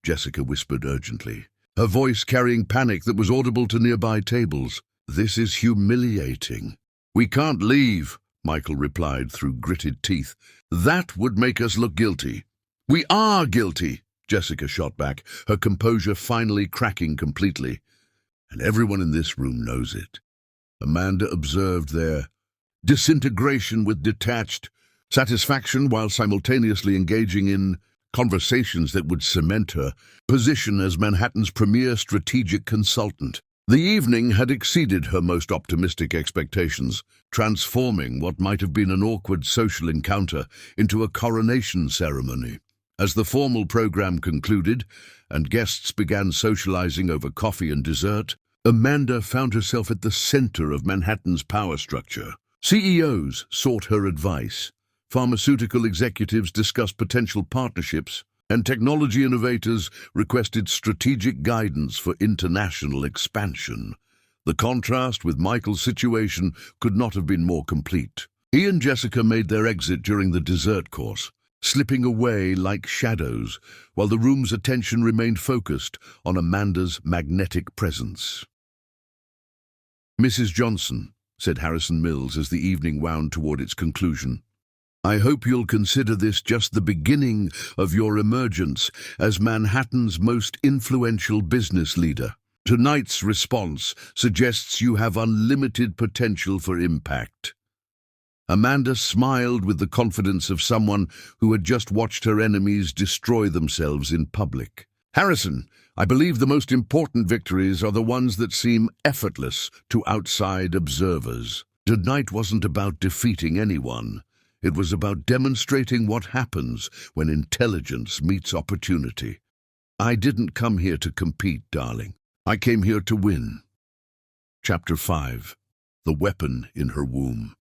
S1: Jessica whispered urgently, her voice carrying panic that was audible to nearby tables. "This is humiliating." "We can't leave," Michael replied through gritted teeth. "That would make us look guilty." "We are guilty," Jessica shot back, her composure finally cracking completely. "And everyone in this room knows it." Amanda observed their disintegration with detached satisfaction while simultaneously engaging in conversations that would cement her position as Manhattan's premier strategic consultant. The evening had exceeded her most optimistic expectations, transforming what might have been an awkward social encounter into a coronation ceremony. As the formal program concluded and guests began socializing over coffee and dessert, Amanda found herself at the center of Manhattan's power structure. CEOs sought her advice, pharmaceutical executives discussed potential partnerships, and technology innovators requested strategic guidance for international expansion. The contrast with Michael's situation could not have been more complete. He and Jessica made their exit during the dessert course, slipping away like shadows, while the room's attention remained focused on Amanda's magnetic presence. "Mrs. Johnson," said Harrison Mills as the evening wound toward its conclusion, "I hope you'll consider this just the beginning of your emergence as Manhattan's most influential business leader. Tonight's response suggests you have unlimited potential for impact." Amanda smiled with the confidence of someone who had just watched her enemies destroy themselves in public. "Harrison, I believe the most important victories are the ones that seem effortless to outside observers. Tonight wasn't about defeating anyone. It was about demonstrating what happens when intelligence meets opportunity. I didn't come here to compete, darling. I came here to win." Chapter 5. The Weapon in Her Womb.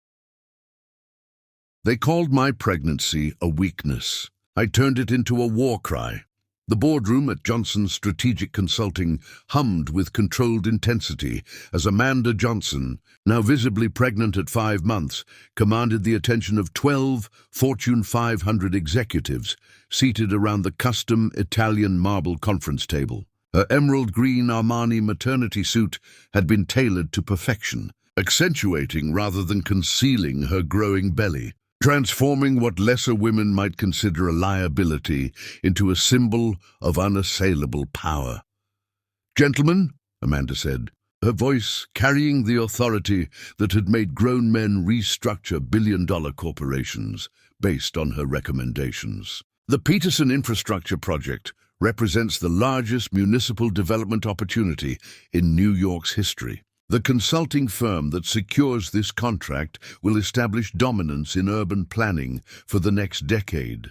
S1: They called my pregnancy a weakness. I turned it into a war cry. The boardroom at Johnson's Strategic Consulting hummed with controlled intensity as Amanda Johnson, now visibly pregnant at 5 months, commanded the attention of 12 Fortune 500 executives seated around the custom Italian marble conference table. Her emerald green Armani maternity suit had been tailored to perfection, accentuating rather than concealing her growing belly, transforming what lesser women might consider a liability into a symbol of unassailable power. "Gentlemen," Amanda said, her voice carrying the authority that had made grown men restructure billion-dollar corporations based on her recommendations. "The Peterson Infrastructure Project represents the largest municipal development opportunity in New York's history. The consulting firm that secures this contract will establish dominance in urban planning for the next decade."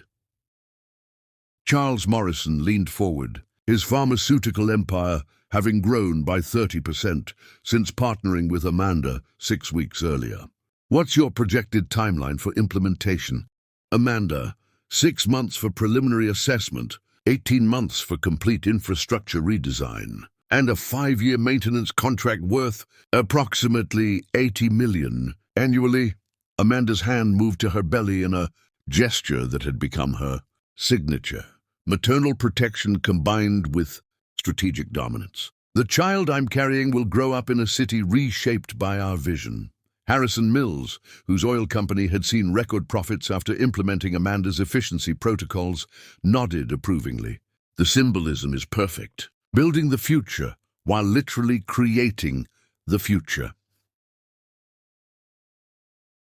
S1: Charles Morrison leaned forward, his pharmaceutical empire having grown by 30% since partnering with Amanda 6 weeks earlier. "What's your projected timeline for implementation?" "Amanda, 6 months for preliminary assessment, 18 months for complete infrastructure redesign, and a 5-year maintenance contract worth approximately $80 million annually." Amanda's hand moved to her belly in a gesture that had become her signature. Maternal protection combined with strategic dominance. "The child I'm carrying will grow up in a city reshaped by our vision." Harrison Mills, whose oil company had seen record profits after implementing Amanda's efficiency protocols, nodded approvingly. "The symbolism is perfect. Building the future while literally creating the future."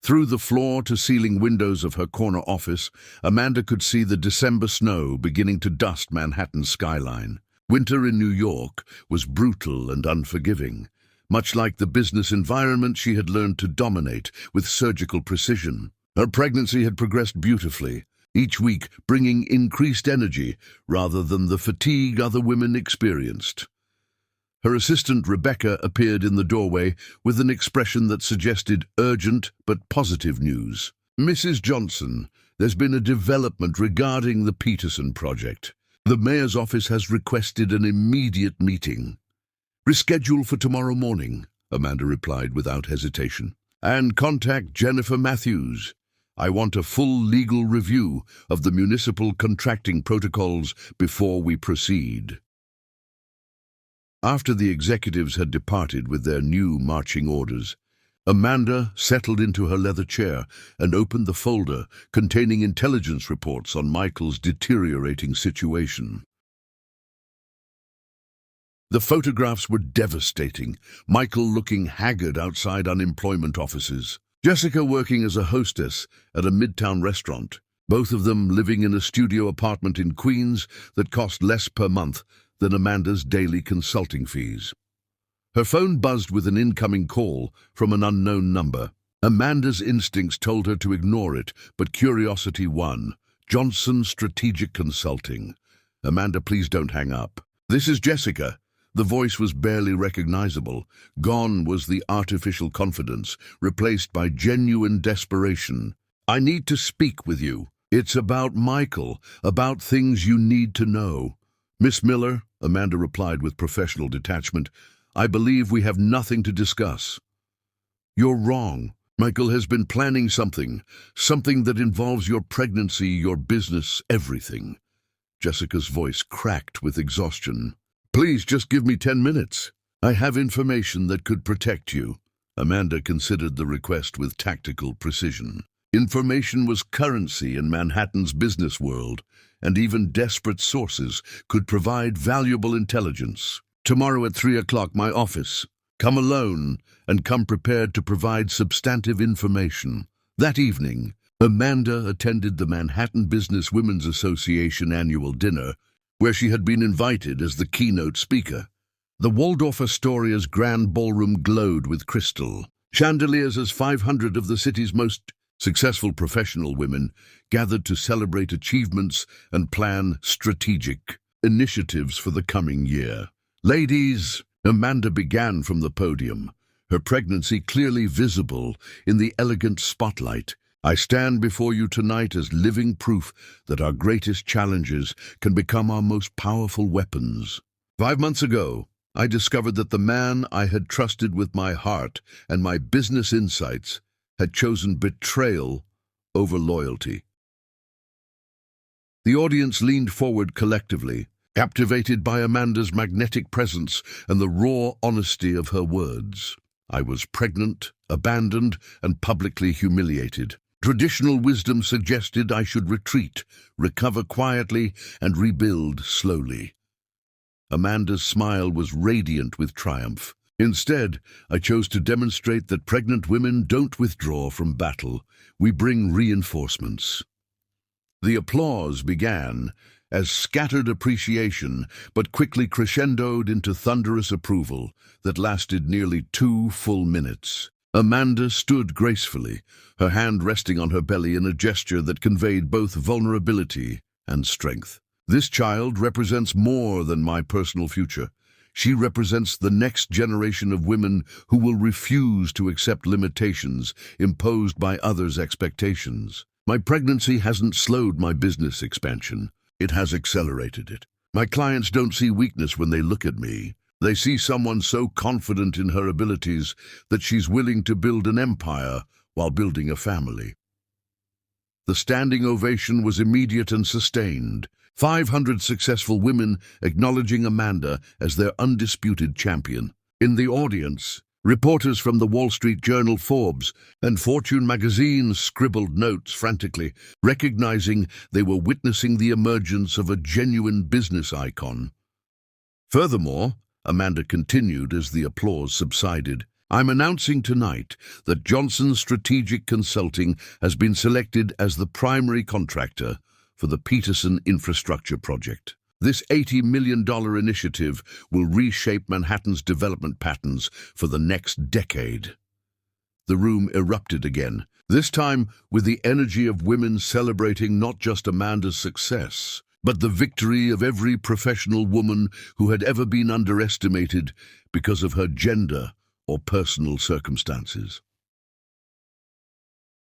S1: Through the floor-to-ceiling windows of her corner office, Amanda could see the December snow beginning to dust Manhattan's skyline. Winter in New York was brutal and unforgiving, much like the business environment she had learned to dominate with surgical precision. Her pregnancy had progressed beautifully, each week bringing increased energy rather than the fatigue other women experienced. Her assistant Rebecca appeared in the doorway with an expression that suggested urgent but positive news. "Mrs. Johnson, there's been a development regarding the Peterson project. The mayor's office has requested an immediate meeting. Reschedule for tomorrow morning, Amanda replied without hesitation. And contact Jennifer Matthews. I want a full legal review of the municipal contracting protocols before we proceed. After the executives had departed with their new marching orders, Amanda settled into her leather chair and opened the folder containing intelligence reports on Michael's deteriorating situation. The photographs were devastating, Michael looking haggard outside unemployment offices, Jessica working as a hostess at a midtown restaurant, both of them living in a studio apartment in Queens that cost less per month than Amanda's daily consulting fees. Her phone buzzed with an incoming call from an unknown number. Amanda's instincts told her to ignore it, but curiosity won. Johnson Strategic Consulting. Amanda, please don't hang up. This is Jessica. The voice was barely recognizable. Gone was the artificial confidence, replaced by genuine desperation. I need to speak with you. It's about Michael, about things you need to know. Miss Miller, Amanda replied with professional detachment, I believe we have nothing to discuss. You're wrong. Michael has been planning something that involves your pregnancy, your business, everything. Jessica's voice cracked with exhaustion. Please just give me 10 minutes. I have information that could protect you. Amanda considered the request with tactical precision. Information was currency in Manhattan's business world, and even desperate sources could provide valuable intelligence. Tomorrow at 3 o'clock, my office. Come alone, and come prepared to provide substantive information. That evening, Amanda attended the Manhattan Business Women's Association annual dinner, where she had been invited as the keynote speaker. The Waldorf Astoria's grand ballroom glowed with crystal. Chandeliers as 500 of the city's most successful professional women gathered to celebrate achievements and plan strategic initiatives for the coming year. Ladies, Amanda began from the podium, her pregnancy clearly visible in the elegant spotlight. I stand before you tonight as living proof that our greatest challenges can become our most powerful weapons. 5 months ago, I discovered that the man I had trusted with my heart and my business insights had chosen betrayal over loyalty. The audience leaned forward collectively, captivated by Amanda's magnetic presence and the raw honesty of her words. I was pregnant, abandoned, and publicly humiliated. Traditional wisdom suggested I should retreat, recover quietly, and rebuild slowly. Amanda's smile was radiant with triumph. Instead, I chose to demonstrate that pregnant women don't withdraw from battle. We bring reinforcements. The applause began as scattered appreciation, but quickly crescendoed into thunderous approval that lasted nearly 2 full minutes. Amanda stood gracefully, her hand resting on her belly in a gesture that conveyed both vulnerability and strength. This child represents more than my personal future. She represents the next generation of women who will refuse to accept limitations imposed by others' expectations. My pregnancy hasn't slowed my business expansion. It has accelerated it. My clients don't see weakness when they look at me. They see someone so confident in her abilities that she's willing to build an empire while building a family. The standing ovation was immediate and sustained. 500 successful women acknowledging Amanda as their undisputed champion. In the audience, reporters from the Wall Street Journal, Forbes, and Fortune magazine scribbled notes frantically, recognizing they were witnessing the emergence of a genuine business icon. Furthermore, Amanda continued as the applause subsided, I'm announcing tonight that Johnson Strategic Consulting has been selected as the primary contractor for the Peterson Infrastructure Project. This $80 million initiative will reshape Manhattan's development patterns for the next decade. The room erupted again, this time with the energy of women celebrating not just Amanda's success, but the victory of every professional woman who had ever been underestimated because of her gender or personal circumstances.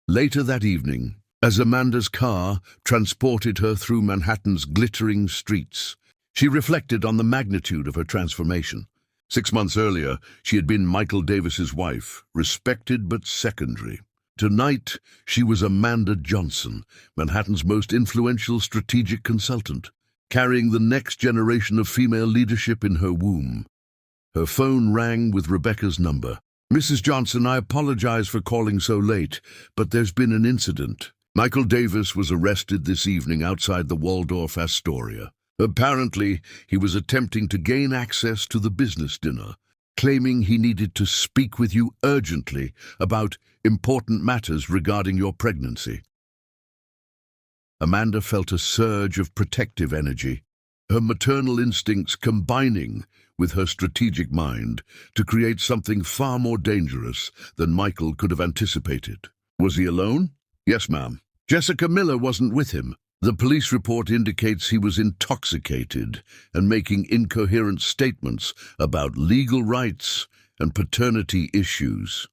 S1: Later that evening, as Amanda's car transported her through Manhattan's glittering streets. She reflected on the magnitude of her transformation. 6 months earlier, she had been Michael Davis's wife, respected but secondary. Tonight, she was Amanda Johnson, Manhattan's most influential strategic consultant, carrying the next generation of female leadership in her womb. Her phone rang with Rebecca's number. "Mrs. Johnson, I apologize for calling so late, but there's been an incident. Michael Davis was arrested this evening outside the Waldorf Astoria. Apparently, he was attempting to gain access to the business dinner, claiming he needed to speak with you urgently about important matters regarding your pregnancy." Amanda felt a surge of protective energy, her maternal instincts combining with her strategic mind to create something far more dangerous than Michael could have anticipated. "Was he alone?" "Yes, ma'am. Jessica Miller wasn't with him. The police report indicates he was intoxicated and making incoherent statements about legal rights and paternity issues."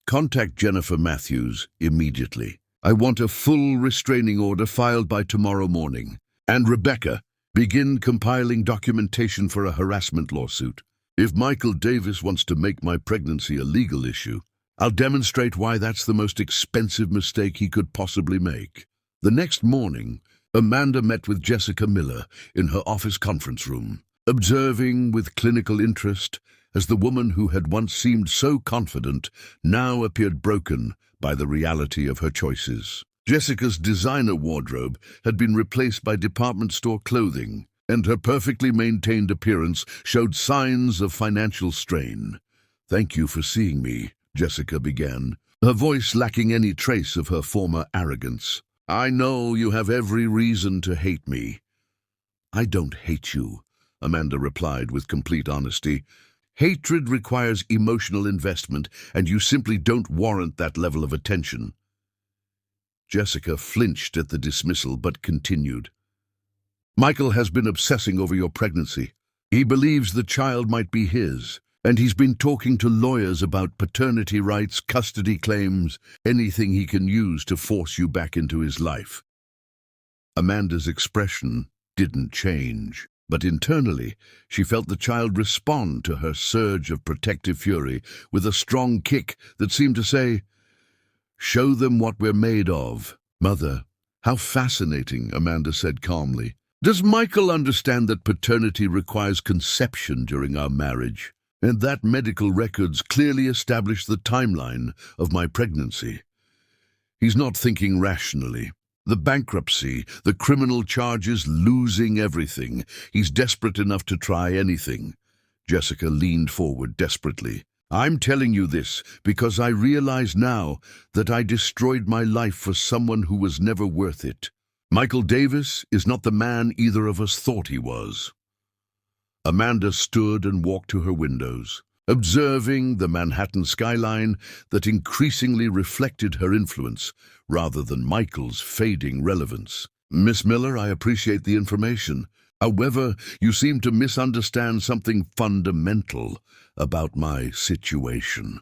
S1: "Contact Jennifer Matthews immediately. I want a full restraining order filed by tomorrow morning. And Rebecca, begin compiling documentation for a harassment lawsuit. If Michael Davis wants to make my pregnancy a legal issue, I'll demonstrate why that's the most expensive mistake he could possibly make." The next morning, Amanda met with Jessica Miller in her office conference room, observing with clinical interest as the woman who had once seemed so confident now appeared broken by the reality of her choices. Jessica's designer wardrobe had been replaced by department store clothing, and her perfectly maintained appearance showed signs of financial strain. "Thank you for seeing me," Jessica began, her voice lacking any trace of her former arrogance. "I know you have every reason to hate me." "I don't hate you," Amanda replied with complete honesty. "Hatred requires emotional investment, and you simply don't warrant that level of attention." Jessica flinched at the dismissal but continued. "Michael has been obsessing over your pregnancy. He believes the child might be his, and he's been talking to lawyers about paternity rights, custody claims, anything he can use to force you back into his life." Amanda's expression didn't change, but internally she felt the child respond to her surge of protective fury with a strong kick that seemed to say, "Show them what we're made of." "Mother, how fascinating," Amanda said calmly. "Does Michael understand that paternity requires conception during our marriage, and that medical records clearly establish the timeline of my pregnancy? He's not thinking rationally. The bankruptcy, the criminal charges, losing everything. He's desperate enough to try anything." Jessica leaned forward desperately. "I'm telling you this because I realize now that I destroyed my life for someone who was never worth it. Michael Davis is not the man either of us thought he was." Amanda stood and walked to her windows, observing the Manhattan skyline that increasingly reflected her influence rather than Michael's fading relevance. "Miss Miller, I appreciate the information. However, you seem to misunderstand something fundamental about my situation."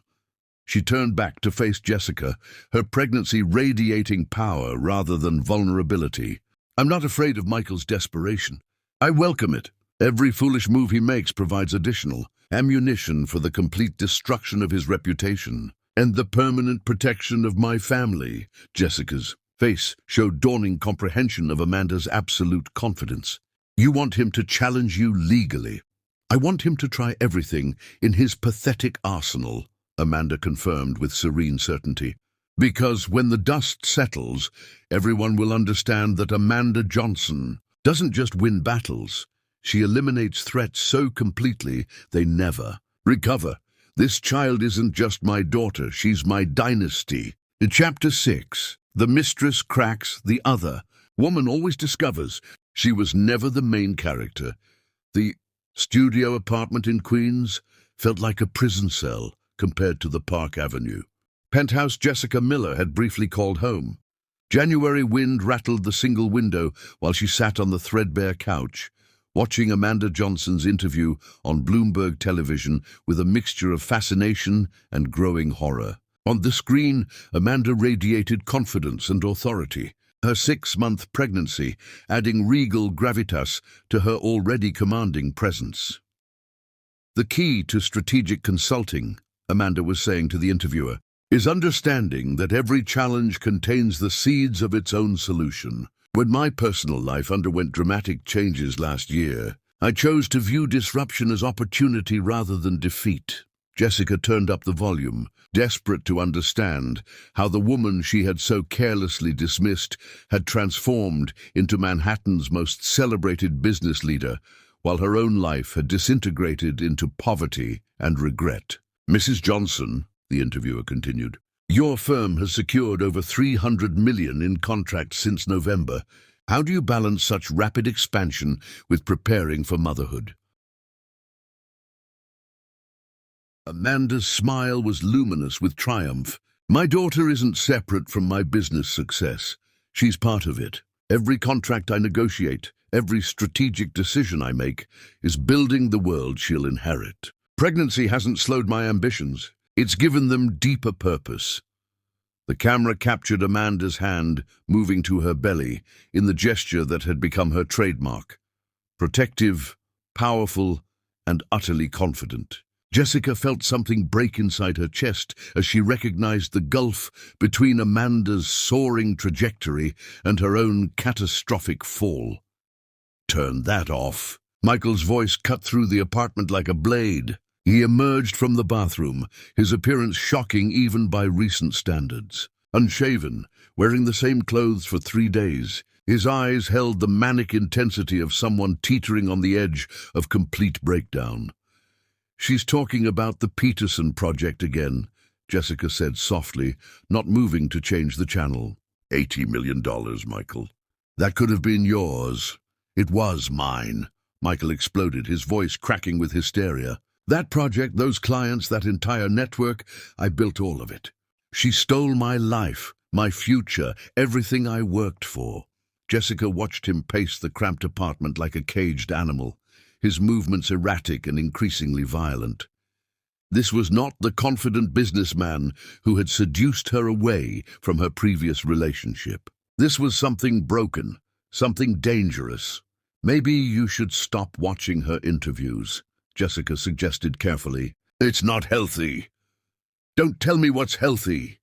S1: She turned back to face Jessica, her pregnancy radiating power rather than vulnerability. "I'm not afraid of Michael's desperation. I welcome it. Every foolish move he makes provides additional ammunition for the complete destruction of his reputation and the permanent protection of my family." Jessica's face showed dawning comprehension of Amanda's absolute confidence. "You want him to challenge you legally." "I want him to try everything in his pathetic arsenal," Amanda confirmed with serene certainty. "Because when the dust settles, everyone will understand that Amanda Johnson doesn't just win battles. She eliminates threats so completely they never recover. This child isn't just my daughter, she's my dynasty." In Chapter 6, the mistress cracks the other. Woman always discovers she was never the main character. The studio apartment in Queens felt like a prison cell compared to the Park Avenue penthouse Jessica Miller had briefly called home. January wind rattled the single window while she sat on the threadbare couch, watching Amanda Johnson's interview on Bloomberg television with a mixture of fascination and growing horror. On the screen, Amanda radiated confidence and authority, her 6-month pregnancy adding regal gravitas to her already commanding presence. The key to strategic consulting, Amanda was saying to the interviewer, is understanding that every challenge contains the seeds of its own solution. When my personal life underwent dramatic changes last year, I chose to view disruption as opportunity rather than defeat. Jessica turned up the volume, desperate to understand how the woman she had so carelessly dismissed had transformed into Manhattan's most celebrated business leader, while her own life had disintegrated into poverty and regret. "Mrs. Johnson," the interviewer continued, "your firm has secured over $300 million in contracts since November. How do you balance such rapid expansion with preparing for motherhood?" Amanda's smile was luminous with triumph. "My daughter isn't separate from my business success. She's part of it. Every contract I negotiate, every strategic decision I make, is building the world she'll inherit. Pregnancy hasn't slowed my ambitions. It's given them deeper purpose." The camera captured Amanda's hand moving to her belly in the gesture that had become her trademark. Protective, powerful, and utterly confident. Jessica felt something break inside her chest as she recognized the gulf between Amanda's soaring trajectory and her own catastrophic fall. "Turn that off." Michael's voice cut through the apartment like a blade. He emerged from the bathroom, his appearance shocking even by recent standards. Unshaven, wearing the same clothes for 3 days, his eyes held the manic intensity of someone teetering on the edge of complete breakdown. "She's talking about the Peterson project again," Jessica said softly, not moving to change the channel. $80 million, Michael. That could have been yours. It was mine," Michael exploded, his voice cracking with hysteria. "That project, those clients, that entire network, I built all of it. She stole my life, my future, everything I worked for." Jessica watched him pace the cramped apartment like a caged animal, his movements erratic and increasingly violent. This was not the confident businessman who had seduced her away from her previous relationship. This was something broken, something dangerous. "Maybe you should stop watching her interviews," Jessica suggested carefully. "It's not healthy." "Don't tell me what's healthy."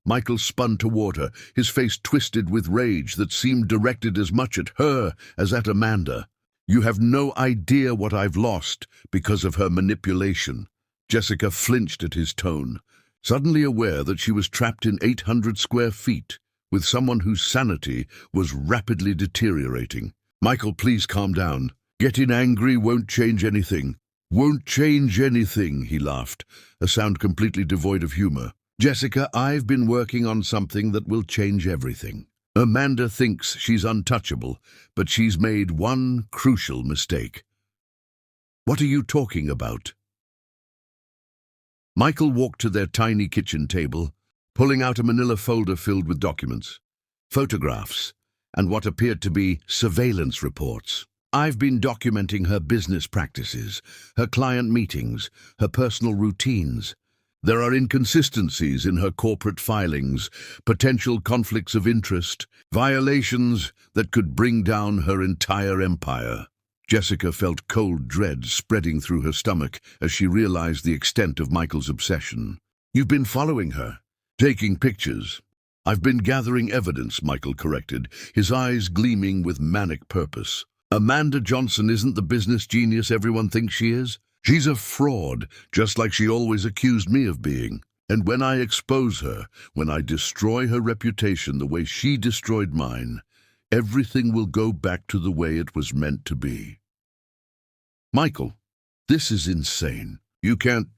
S1: Michael spun toward her, his face twisted with rage that seemed directed as much at her as at Amanda. "You have no idea what I've lost because of her manipulation." Jessica flinched at his tone, suddenly aware that she was trapped in 800 square feet with someone whose sanity was rapidly deteriorating. "Michael, please calm down. Getting angry won't change anything." "Won't change anything," he laughed, a sound completely devoid of humor. "Jessica, I've been working on something that will change everything. Amanda thinks she's untouchable, but she's made one crucial mistake." "What are you talking about?" Michael walked to their tiny kitchen table, pulling out a manila folder filled with documents, photographs, and what appeared to be surveillance reports. "I've been documenting her business practices, her client meetings, her personal routines. There are inconsistencies in her corporate filings, potential conflicts of interest, violations that could bring down her entire empire." Jessica felt cold dread spreading through her stomach as she realized the extent of Michael's obsession. "You've been following her, taking pictures." "I've been gathering evidence," Michael corrected, his eyes gleaming with manic purpose. "Amanda Johnson isn't the business genius everyone thinks she is. She's a fraud, just like she always accused me of being. And when I expose her, when I destroy her reputation the way she destroyed mine, everything will go back to the way it was meant to be." "Michael, this is insane. You can't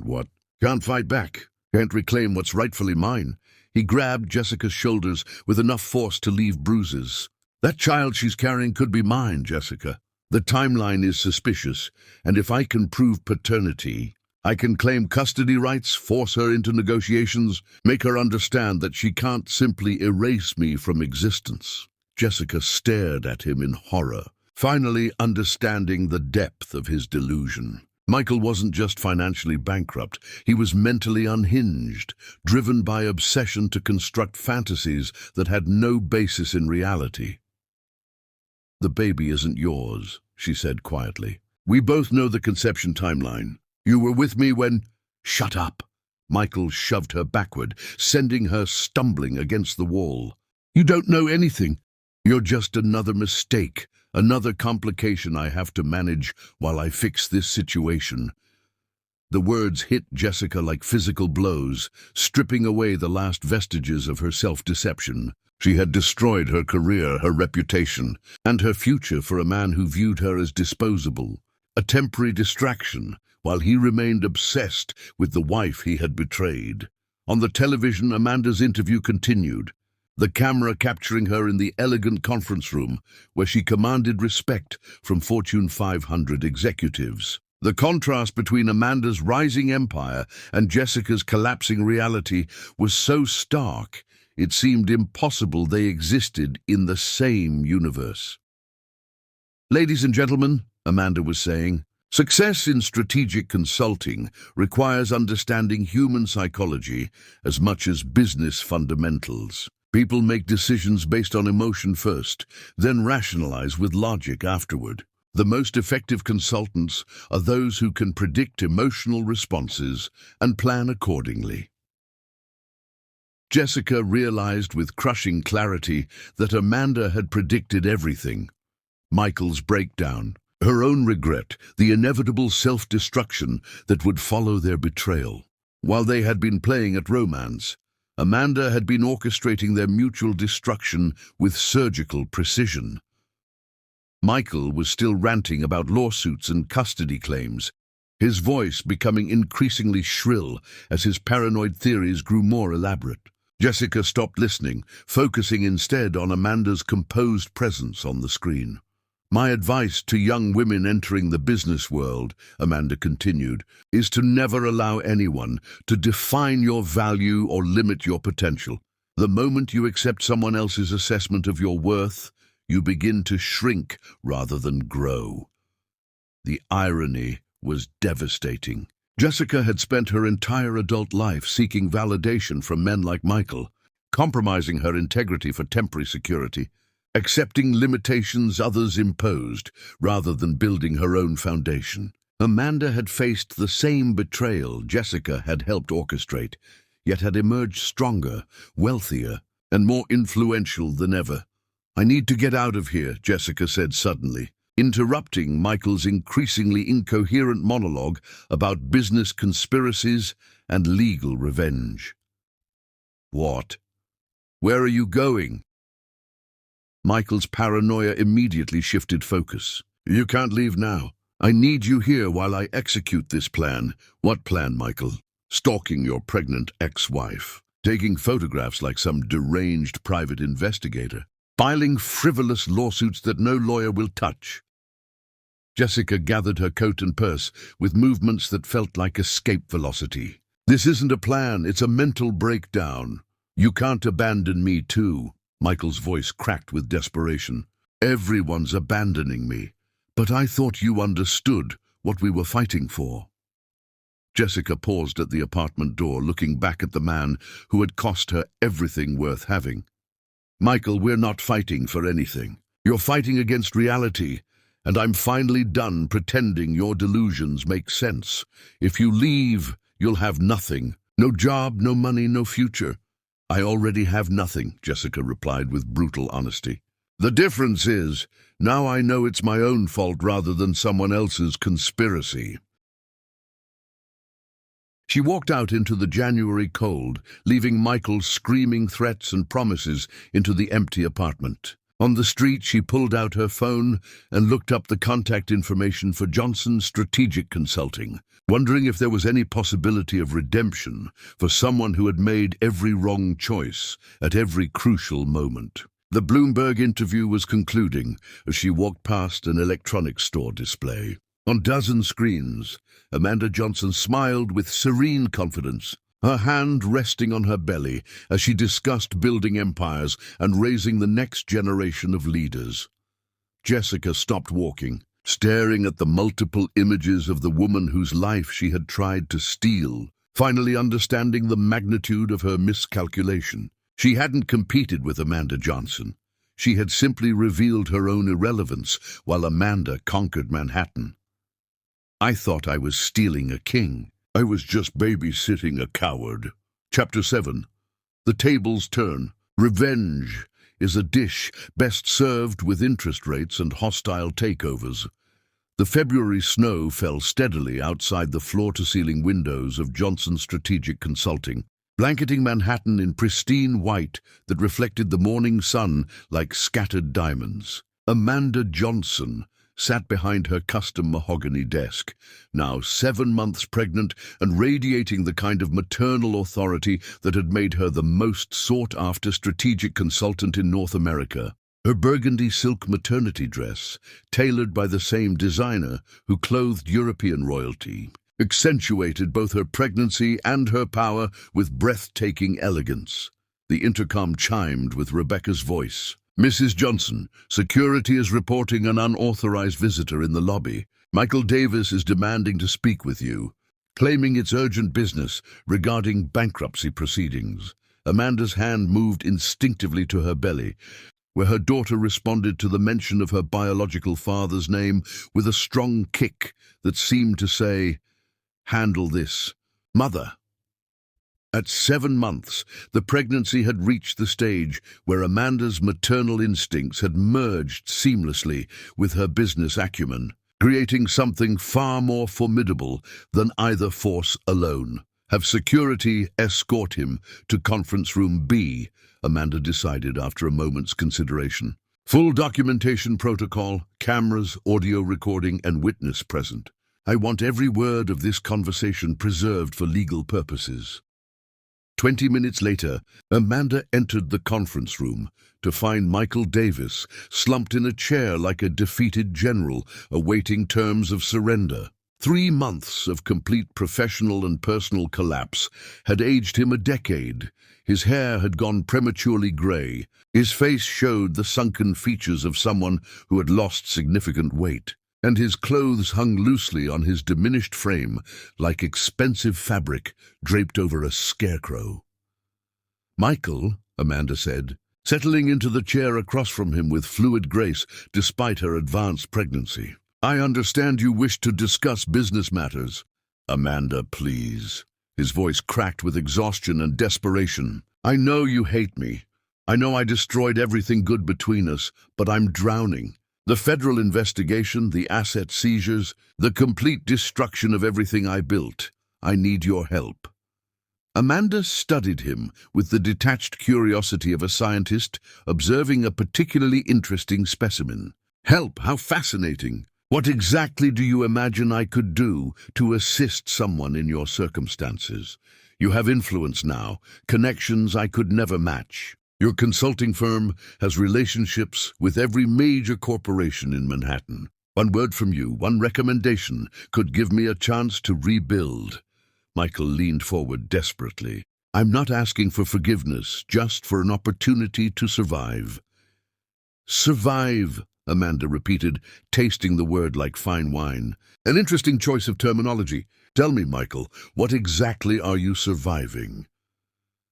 S1: what? Can't fight back. Can't reclaim what's rightfully mine." He grabbed Jessica's shoulders with enough force to leave bruises. "That child she's carrying could be mine, Jessica. The timeline is suspicious, and if I can prove paternity, I can claim custody rights, force her into negotiations, make her understand that she can't simply erase me from existence." Jessica stared at him in horror, finally understanding the depth of his delusion. Michael wasn't just financially bankrupt, he was mentally unhinged, driven by obsession to construct fantasies that had no basis in reality. "The baby isn't yours," she said quietly. "We both know the conception timeline. You were with me when—" "Shut up!" Michael shoved her backward, sending her stumbling against the wall. "You don't know anything. You're just another mistake, another complication I have to manage while I fix this situation." The words hit Jessica like physical blows, stripping away the last vestiges of her self-deception. She had destroyed her career, her reputation, and her future for a man who viewed her as disposable, a temporary distraction, while he remained obsessed with the wife he had betrayed. On the television, Amanda's interview continued, the camera capturing her in the elegant conference room where she commanded respect from Fortune 500 executives. The contrast between Amanda's rising empire and Jessica's collapsing reality was so stark, it seemed impossible they existed in the same universe. "Ladies and gentlemen," Amanda was saying, "success in strategic consulting requires understanding human psychology as much as business fundamentals. People make decisions based on emotion first, then rationalize with logic afterward. The most effective consultants are those who can predict emotional responses and plan accordingly." Jessica realized with crushing clarity that Amanda had predicted everything. Michael's breakdown, her own regret, the inevitable self-destruction that would follow their betrayal. While they had been playing at romance, Amanda had been orchestrating their mutual destruction with surgical precision. Michael was still ranting about lawsuits and custody claims, his voice becoming increasingly shrill as his paranoid theories grew more elaborate. Jessica stopped listening, focusing instead on Amanda's composed presence on the screen. "My advice to young women entering the business world," Amanda continued, "is to never allow anyone to define your value or limit your potential. The moment you accept someone else's assessment of your worth, you begin to shrink rather than grow." The irony was devastating. Jessica had spent her entire adult life seeking validation from men like Michael, compromising her integrity for temporary security, accepting limitations others imposed rather than building her own foundation. Amanda had faced the same betrayal Jessica had helped orchestrate, yet had emerged stronger, wealthier, and more influential than ever. "I need to get out of here," Jessica said suddenly, interrupting Michael's increasingly incoherent monologue about business conspiracies and legal revenge. "What? Where are you going?" Michael's paranoia immediately shifted focus. "You can't leave now. I need you here while I execute this plan." "What plan, Michael?" "Stalking your pregnant ex-wife, taking photographs like some deranged private investigator, filing frivolous lawsuits that no lawyer will touch." Jessica gathered her coat and purse with movements that felt like escape velocity. "This isn't a plan, it's a mental breakdown. You can't abandon me too." Michael's voice cracked with desperation. "Everyone's abandoning me, but I thought you understood what we were fighting for." Jessica paused at the apartment door, looking back at the man who had cost her everything worth having. "Michael, we're not fighting for anything. You're fighting against reality, and I'm finally done pretending your delusions make sense. If you leave, you'll have nothing. No job, no money, no future." "I already have nothing," Jessica replied with brutal honesty. "The difference is, now I know it's my own fault rather than someone else's conspiracy." She walked out into the January cold, leaving Michael screaming threats and promises into the empty apartment. On the street, she pulled out her phone and looked up the contact information for Johnson's Strategic Consulting, wondering if there was any possibility of redemption for someone who had made every wrong choice at every crucial moment. The Bloomberg interview was concluding as she walked past an electronics store display. On dozen screens, Amanda Johnson smiled with serene confidence, her hand resting on her belly as she discussed building empires and raising the next generation of leaders. Jessica stopped walking, staring at the multiple images of the woman whose life she had tried to steal, finally understanding the magnitude of her miscalculation. She hadn't competed with Amanda Johnson. She had simply revealed her own irrelevance while Amanda conquered Manhattan. I thought I was stealing a king. I was just babysitting a coward. Chapter 7. The tables turn. Revenge is a dish best served with interest rates and hostile takeovers. The February snow fell steadily outside the floor-to-ceiling windows of Johnson Strategic Consulting, blanketing Manhattan in pristine white that reflected the morning sun like scattered diamonds. Amanda Johnson sat behind her custom mahogany desk, now 7 months pregnant and radiating the kind of maternal authority that had made her the most sought-after strategic consultant in North America. Her burgundy silk maternity dress, tailored by the same designer who clothed European royalty, accentuated both her pregnancy and her power with breathtaking elegance. The intercom chimed with Rebecca's voice. "Mrs. Johnson, security is reporting an unauthorized visitor in the lobby. Michael Davis is demanding to speak with you, claiming it's urgent business regarding bankruptcy proceedings." Amanda's hand moved instinctively to her belly, where her daughter responded to the mention of her biological father's name with a strong kick that seemed to say, "Handle this, Mother." At 7 months, the pregnancy had reached the stage where Amanda's maternal instincts had merged seamlessly with her business acumen, creating something far more formidable than either force alone. "Have security escort him to conference room B," Amanda decided after a moment's consideration. "Full documentation protocol, cameras, audio recording, and witness present. I want every word of this conversation preserved for legal purposes." 20 minutes later, Amanda entered the conference room to find Michael Davis slumped in a chair like a defeated general awaiting terms of surrender. 3 months of complete professional and personal collapse had aged him a decade. His hair had gone prematurely gray. His face showed the sunken features of someone who had lost significant weight, and his clothes hung loosely on his diminished frame like expensive fabric draped over a scarecrow. "Michael," Amanda said, settling into the chair across from him with fluid grace despite her advanced pregnancy. "I understand you wish to discuss business matters." "Amanda, please." His voice cracked with exhaustion and desperation. "I know you hate me. I know I destroyed everything good between us, but I'm drowning. The federal investigation, the asset seizures, the complete destruction of everything I built. I need your help." Amanda studied him with the detached curiosity of a scientist observing a particularly interesting specimen. "Help? How fascinating! What exactly do you imagine I could do to assist someone in your circumstances? You have influence now, connections I could never match. Your consulting firm has relationships with every major corporation in Manhattan. One word from you, one recommendation, could give me a chance to rebuild." Michael leaned forward desperately. "I'm not asking for forgiveness, just for an opportunity to survive." "Survive," Amanda repeated, tasting the word like fine wine. "An interesting choice of terminology. Tell me, Michael, what exactly are you surviving?"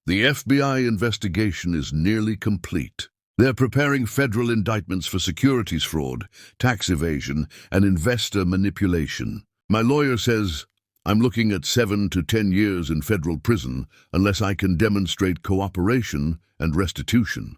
S1: "The FBI investigation is nearly complete. They're preparing federal indictments for securities fraud, tax evasion, and investor manipulation. My lawyer says I'm looking at 7 to 10 years in federal prison unless I can demonstrate cooperation and restitution."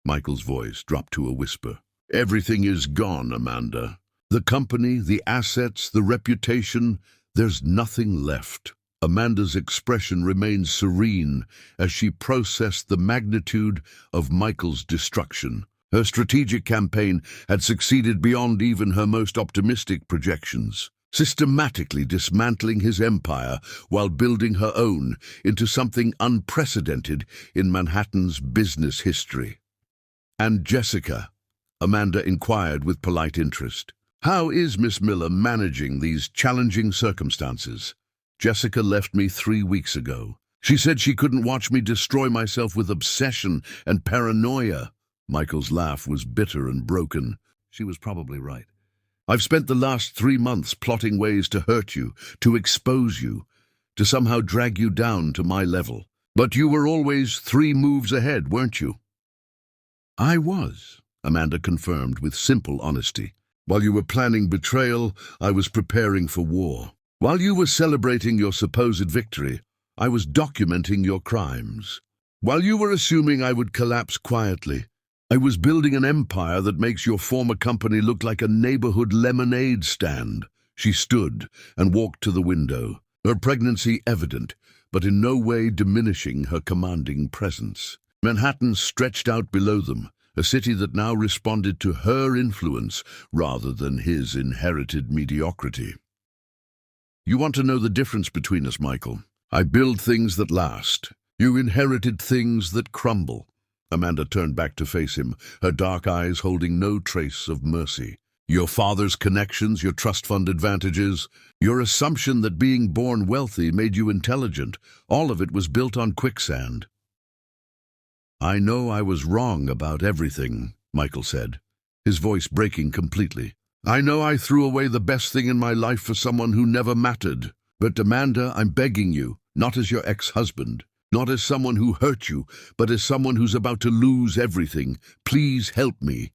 S1: Michael's voice dropped to a whisper. "Everything is gone, Amanda. The company, the assets, the reputation, there's nothing left." Amanda's expression remained serene as she processed the magnitude of Michael's destruction. Her strategic campaign had succeeded beyond even her most optimistic projections, systematically dismantling his empire while building her own into something unprecedented in Manhattan's business history. "And Jessica?" Amanda inquired with polite interest. "How is Miss Miller managing these challenging circumstances?" "Jessica left me 3 weeks ago. She said she couldn't watch me destroy myself with obsession and paranoia." Michael's laugh was bitter and broken. She was probably right. I've spent the last 3 months plotting ways to hurt you, to expose you, to somehow drag you down to my level. But you were always 3 moves ahead, weren't you?" "I was," Amanda confirmed with simple honesty. "While you were planning betrayal, I was preparing for war. While you were celebrating your supposed victory, I was documenting your crimes. While you were assuming I would collapse quietly, I was building an empire that makes your former company look like a neighborhood lemonade stand." She stood and walked to the window, her pregnancy evident, but in no way diminishing her commanding presence. Manhattan stretched out below them, a city that now responded to her influence rather than his inherited mediocrity. "You want to know the difference between us, Michael? I build things that last. You inherited things that crumble." Amanda turned back to face him, her dark eyes holding no trace of mercy. "Your father's connections, your trust fund advantages, your assumption that being born wealthy made you intelligent, all of it was built on quicksand." "I know I was wrong about everything," Michael said, his voice breaking completely. "I know I threw away the best thing in my life for someone who never mattered. But Amanda, I'm begging you, not as your ex-husband, not as someone who hurt you, but as someone who's about to lose everything. Please help me."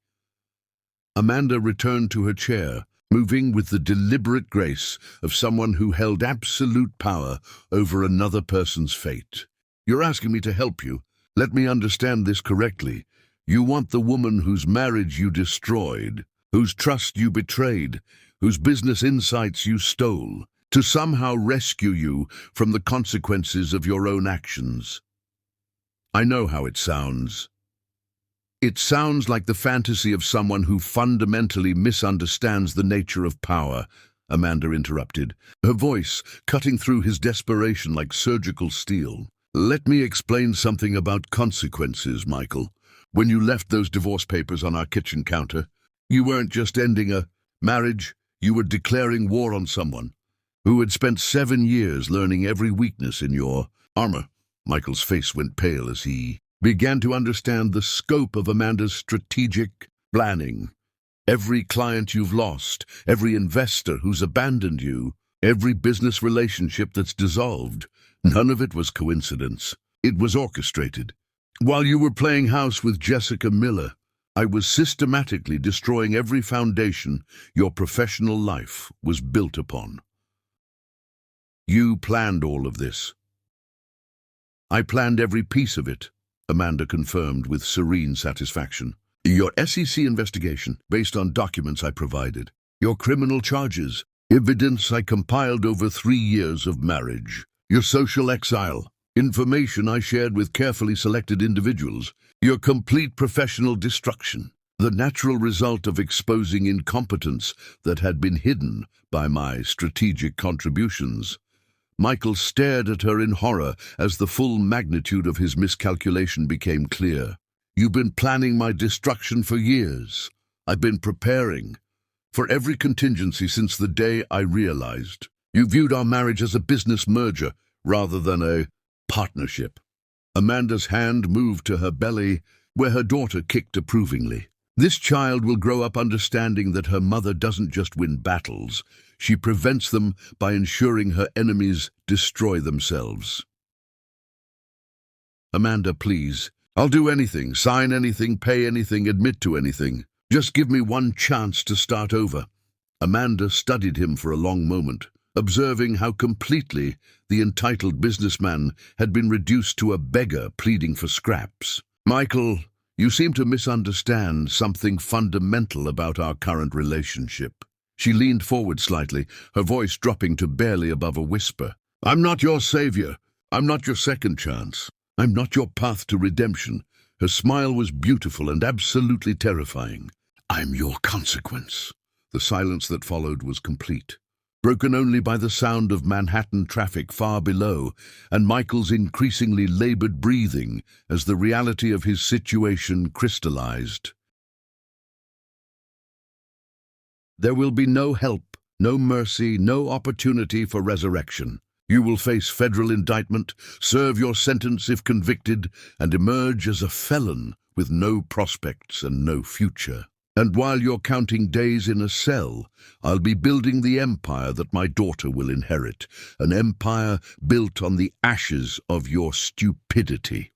S1: Amanda returned to her chair, moving with the deliberate grace of someone who held absolute power over another person's fate. "You're asking me to help you. Let me understand this correctly. You want the woman whose marriage you destroyed, whose trust you betrayed, whose business insights you stole, to somehow rescue you from the consequences of your own actions. I know how it sounds. It sounds like the fantasy of someone who fundamentally misunderstands the nature of power," Amanda interrupted, her voice cutting through his desperation like surgical steel. "Let me explain something about consequences, Michael. When you left those divorce papers on our kitchen counter, you weren't just ending a marriage, you were declaring war on someone who had spent 7 years learning every weakness in your armor." Michael's face went pale as he began to understand the scope of Amanda's strategic planning. Every client you've lost, every investor who's abandoned you, every business relationship that's dissolved, none of it was coincidence. It was orchestrated. While you were playing house with Jessica Miller, I was systematically destroying every foundation your professional life was built upon. You planned all of this. "I planned every piece of it," Amanda confirmed with serene satisfaction. "Your SEC investigation, based on documents I provided, your criminal charges, evidence I compiled over 3 years of marriage, your social exile, information I shared with carefully selected individuals, your complete professional destruction, the natural result of exposing incompetence that had been hidden by my strategic contributions." Michael stared at her in horror as the full magnitude of his miscalculation became clear. "You've been planning my destruction for years. I've been preparing for every contingency since the day I realized. You viewed our marriage as a business merger rather than a partnership." Amanda's hand moved to her belly, where her daughter kicked approvingly. "This child will grow up understanding that her mother doesn't just win battles, she prevents them by ensuring her enemies destroy themselves." "Amanda, please. I'll do anything, sign anything, pay anything, admit to anything. Just give me one chance to start over." Amanda studied him for a long moment, observing how completely the entitled businessman had been reduced to a beggar pleading for scraps. "Michael, you seem to misunderstand something fundamental about our current relationship." She leaned forward slightly, her voice dropping to barely above a whisper. "I'm not your savior. I'm not your second chance. I'm not your path to redemption." Her smile was beautiful and absolutely terrifying. "I'm your consequence." The silence that followed was complete, broken only by the sound of Manhattan traffic far below and Michael's increasingly labored breathing as the reality of his situation crystallized. There will be no help, no mercy, no opportunity for resurrection. You will face federal indictment, serve your sentence if convicted, and emerge as a felon with no prospects and no future. And while you're counting days in a cell, I'll be building the empire that my daughter will inherit, an empire built on the ashes of your stupidity."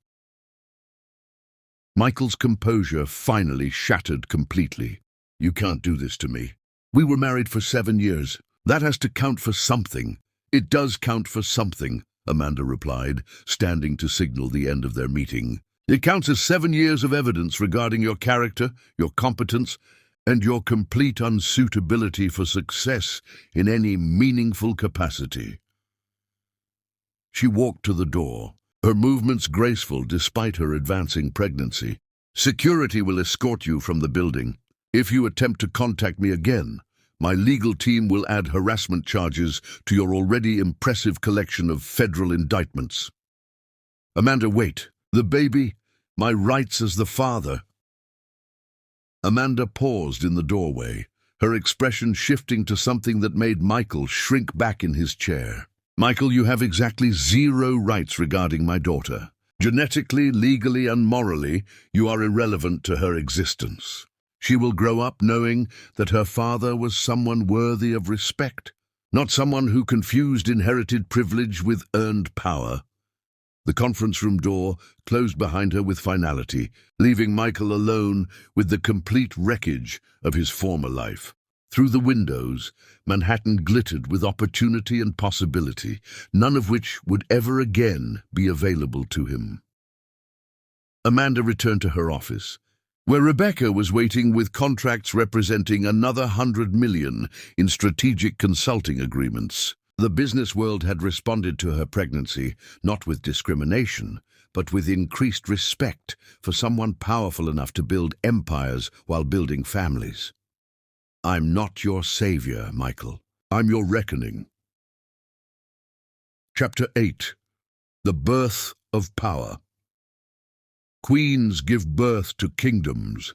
S1: Michael's composure finally shattered completely. "You can't do this to me. We were married for 7 years. That has to count for something." "It does count for something," Amanda replied, standing to signal the end of their meeting. "It counts as 7 years of evidence regarding your character, your competence, and your complete unsuitability for success in any meaningful capacity." She walked to the door, her movements graceful despite her advancing pregnancy. "Security will escort you from the building. If you attempt to contact me again, my legal team will add harassment charges to your already impressive collection of federal indictments." "Amanda, wait. The baby, my rights as the father." Amanda paused in the doorway, her expression shifting to something that made Michael shrink back in his chair. "Michael, you have exactly 0 rights regarding my daughter. Genetically, legally, and morally, you are irrelevant to her existence. She will grow up knowing that her father was someone worthy of respect, not someone who confused inherited privilege with earned power." The conference room door closed behind her with finality, leaving Michael alone with the complete wreckage of his former life. Through the windows, Manhattan glittered with opportunity and possibility, none of which would ever again be available to him. Amanda returned to her office, where Rebecca was waiting with contracts representing another $100 million in strategic consulting agreements. The business world had responded to her pregnancy, not with discrimination, but with increased respect for someone powerful enough to build empires while building families. "I'm not your savior, Michael. I'm your reckoning." Chapter 8. The Birth of Power. Queens give birth to kingdoms.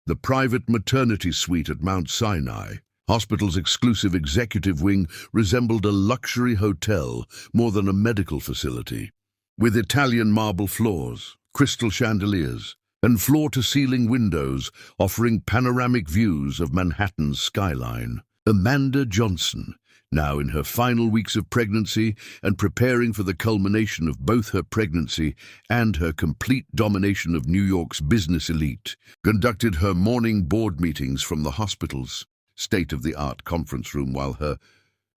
S1: The private maternity suite at Mount Sinai, hospital's exclusive executive wing, resembled a luxury hotel more than a medical facility. With Italian marble floors, crystal chandeliers, and floor-to-ceiling windows offering panoramic views of Manhattan's skyline, Amanda Johnson, now in her final weeks of pregnancy and preparing for the culmination of both her pregnancy and her complete domination of New York's business elite, conducted her morning board meetings from the hospital's state-of-the-art conference room while her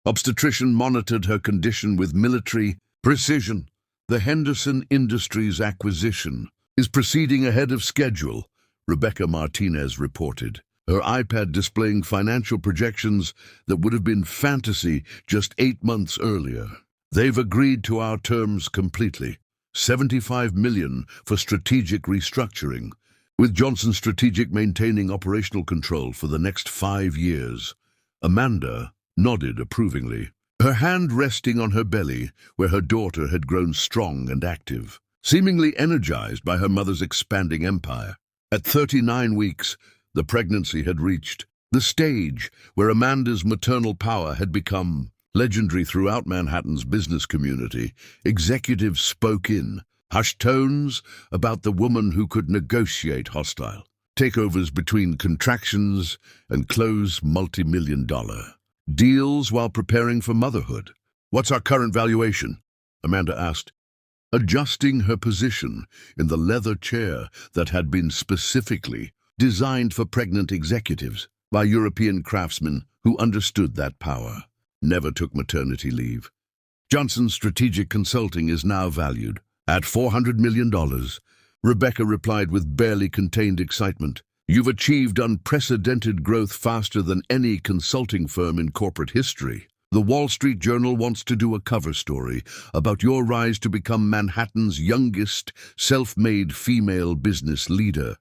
S1: obstetrician monitored her condition with military precision. "The Henderson Industries acquisition is proceeding ahead of schedule," Rebecca Martinez reported, her iPad displaying financial projections that would have been fantasy just 8 months earlier. "They've agreed to our terms completely. $75 million for strategic restructuring, with Johnson Strategic maintaining operational control for the next 5 years. Amanda nodded approvingly, her hand resting on her belly where her daughter had grown strong and active, seemingly energized by her mother's expanding empire. At 39 weeks, the pregnancy had reached the stage where Amanda's maternal power had become legendary throughout Manhattan's business community. Executives spoke in hushed tones about the woman who could negotiate hostile takeovers between contractions and close multi-million-dollar deals while preparing for motherhood. "What's our current valuation?" Amanda asked, adjusting her position in the leather chair that had been specifically designed for pregnant executives by European craftsmen who understood that power, never took maternity leave. "Johnson Strategic Consulting is now valued at $400 million. Rebecca replied with barely contained excitement. "You've achieved unprecedented growth faster than any consulting firm in corporate history. The Wall Street Journal wants to do a cover story about your rise to become Manhattan's youngest self-made female business leader."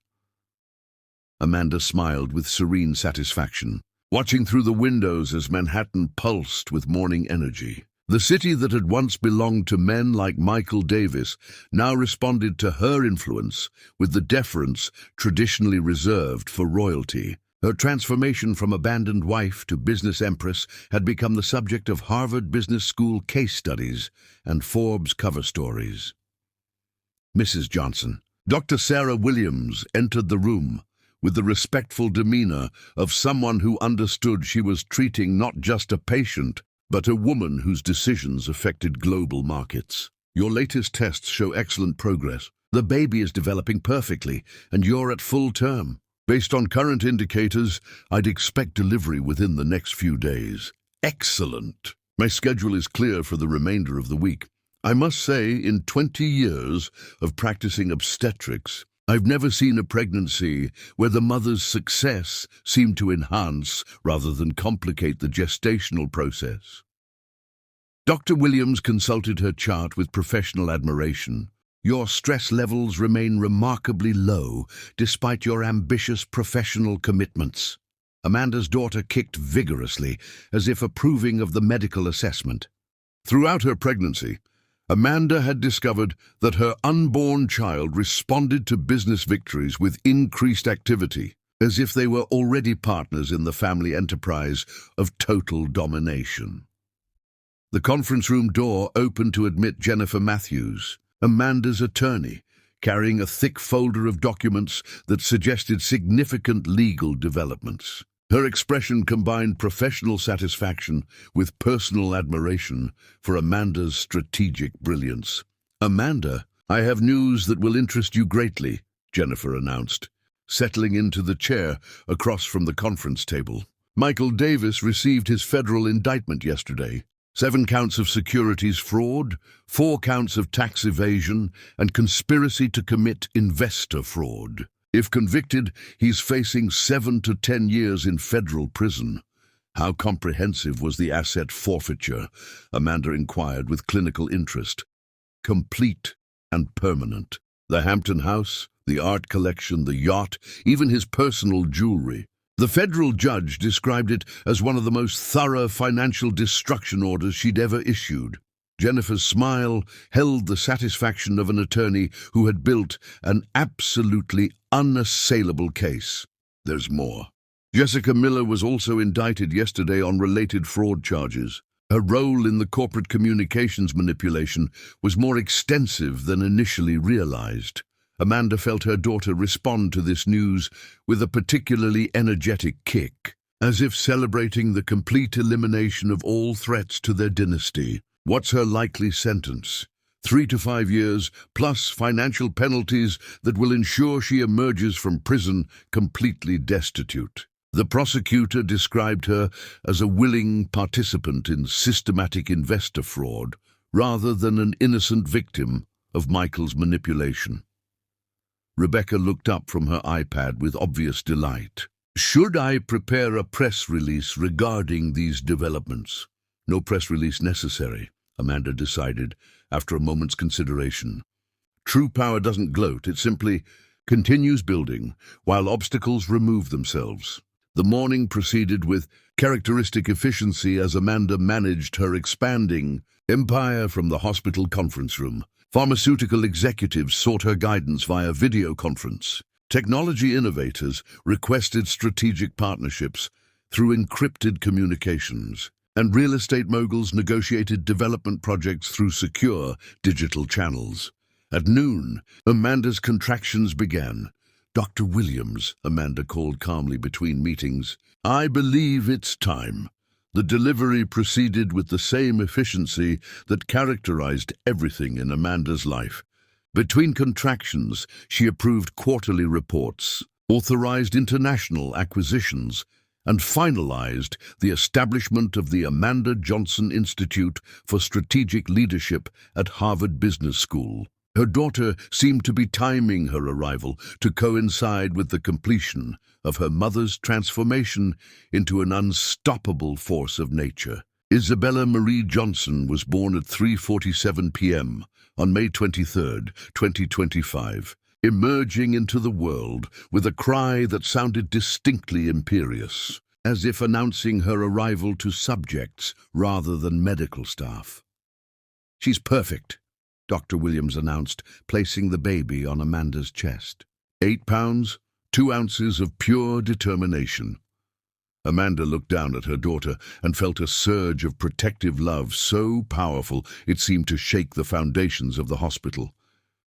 S1: Amanda smiled with serene satisfaction, watching through the windows as Manhattan pulsed with morning energy. The city that had once belonged to men like Michael Davis now responded to her influence with the deference traditionally reserved for royalty. Her transformation from abandoned wife to business empress had become the subject of Harvard Business School case studies and Forbes cover stories. Mrs. Johnson. Dr. Sarah Williams entered the room, with the respectful demeanor of someone who understood she was treating not just a patient, but a woman whose decisions affected global markets. Your latest tests show excellent progress. The baby is developing perfectly, and you're at full term. Based on current indicators, I'd expect delivery within the next few days. Excellent. My schedule is clear for the remainder of the week. I must say, in 20 years of practicing obstetrics, I've never seen a pregnancy where the mother's success seemed to enhance rather than complicate the gestational process. Dr. Williams consulted her chart with professional admiration. Your stress levels remain remarkably low despite your ambitious professional commitments. Amanda's daughter kicked vigorously, as if approving of the medical assessment. Throughout her pregnancy, Amanda had discovered that her unborn child responded to business victories with increased activity, as if they were already partners in the family enterprise of total domination. The conference room door opened to admit Jennifer Matthews, Amanda's attorney, carrying a thick folder of documents that suggested significant legal developments. Her expression combined professional satisfaction with personal admiration for Amanda's strategic brilliance. "Amanda, I have news that will interest you greatly," Jennifer announced, settling into the chair across from the conference table. "Michael Davis received his federal indictment yesterday. 7 counts of securities fraud, 4 counts of tax evasion, and conspiracy to commit investor fraud. If convicted, he's facing 7 to 10 years in federal prison." "How comprehensive was the asset forfeiture?" Amanda inquired with clinical interest. "Complete and permanent. The Hampton house, the art collection, the yacht, even his personal jewelry. The federal judge described it as one of the most thorough financial destruction orders she'd ever issued." Jennifer's smile held the satisfaction of an attorney who had built an absolutely unassailable case. "There's more. Jessica Miller was also indicted yesterday on related fraud charges. Her role in the corporate communications manipulation was more extensive than initially realized." Amanda felt her daughter respond to this news with a particularly energetic kick, as if celebrating the complete elimination of all threats to their dynasty. "What's her likely sentence?" 3 to 5 years, plus financial penalties that will ensure she emerges from prison completely destitute. The prosecutor described her as a willing participant in systematic investor fraud, rather than an innocent victim of Michael's manipulation. Rebecca looked up from her iPad with obvious delight. "Should I prepare a press release regarding these developments?" "No press release necessary," Amanda decided after a moment's consideration. True power doesn't gloat, it simply continues building while obstacles remove themselves. The morning proceeded with characteristic efficiency as Amanda managed her expanding empire from the hospital conference room. Pharmaceutical executives sought her guidance via video conference. Technology innovators requested strategic partnerships through encrypted communications. And real estate moguls negotiated development projects through secure digital channels. At noon, Amanda's contractions began. "Dr. Williams," Amanda called calmly between meetings, "I believe it's time." The delivery proceeded with the same efficiency that characterized everything in Amanda's life. Between contractions, she approved quarterly reports, authorized international acquisitions, and finalized the establishment of the Amanda Johnson Institute for Strategic Leadership at Harvard Business School. Her daughter seemed to be timing her arrival to coincide with the completion of her mother's transformation into an unstoppable force of nature. Isabella Marie Johnson was born at 3:47 p.m. on May 23, 2025, emerging into the world with a cry that sounded distinctly imperious, as if announcing her arrival to subjects rather than medical staff. "She's perfect," Dr. Williams announced, placing the baby on Amanda's chest. 8 pounds, 2 ounces of pure determination. Amanda looked down at her daughter and felt a surge of protective love so powerful it seemed to shake the foundations of the hospital.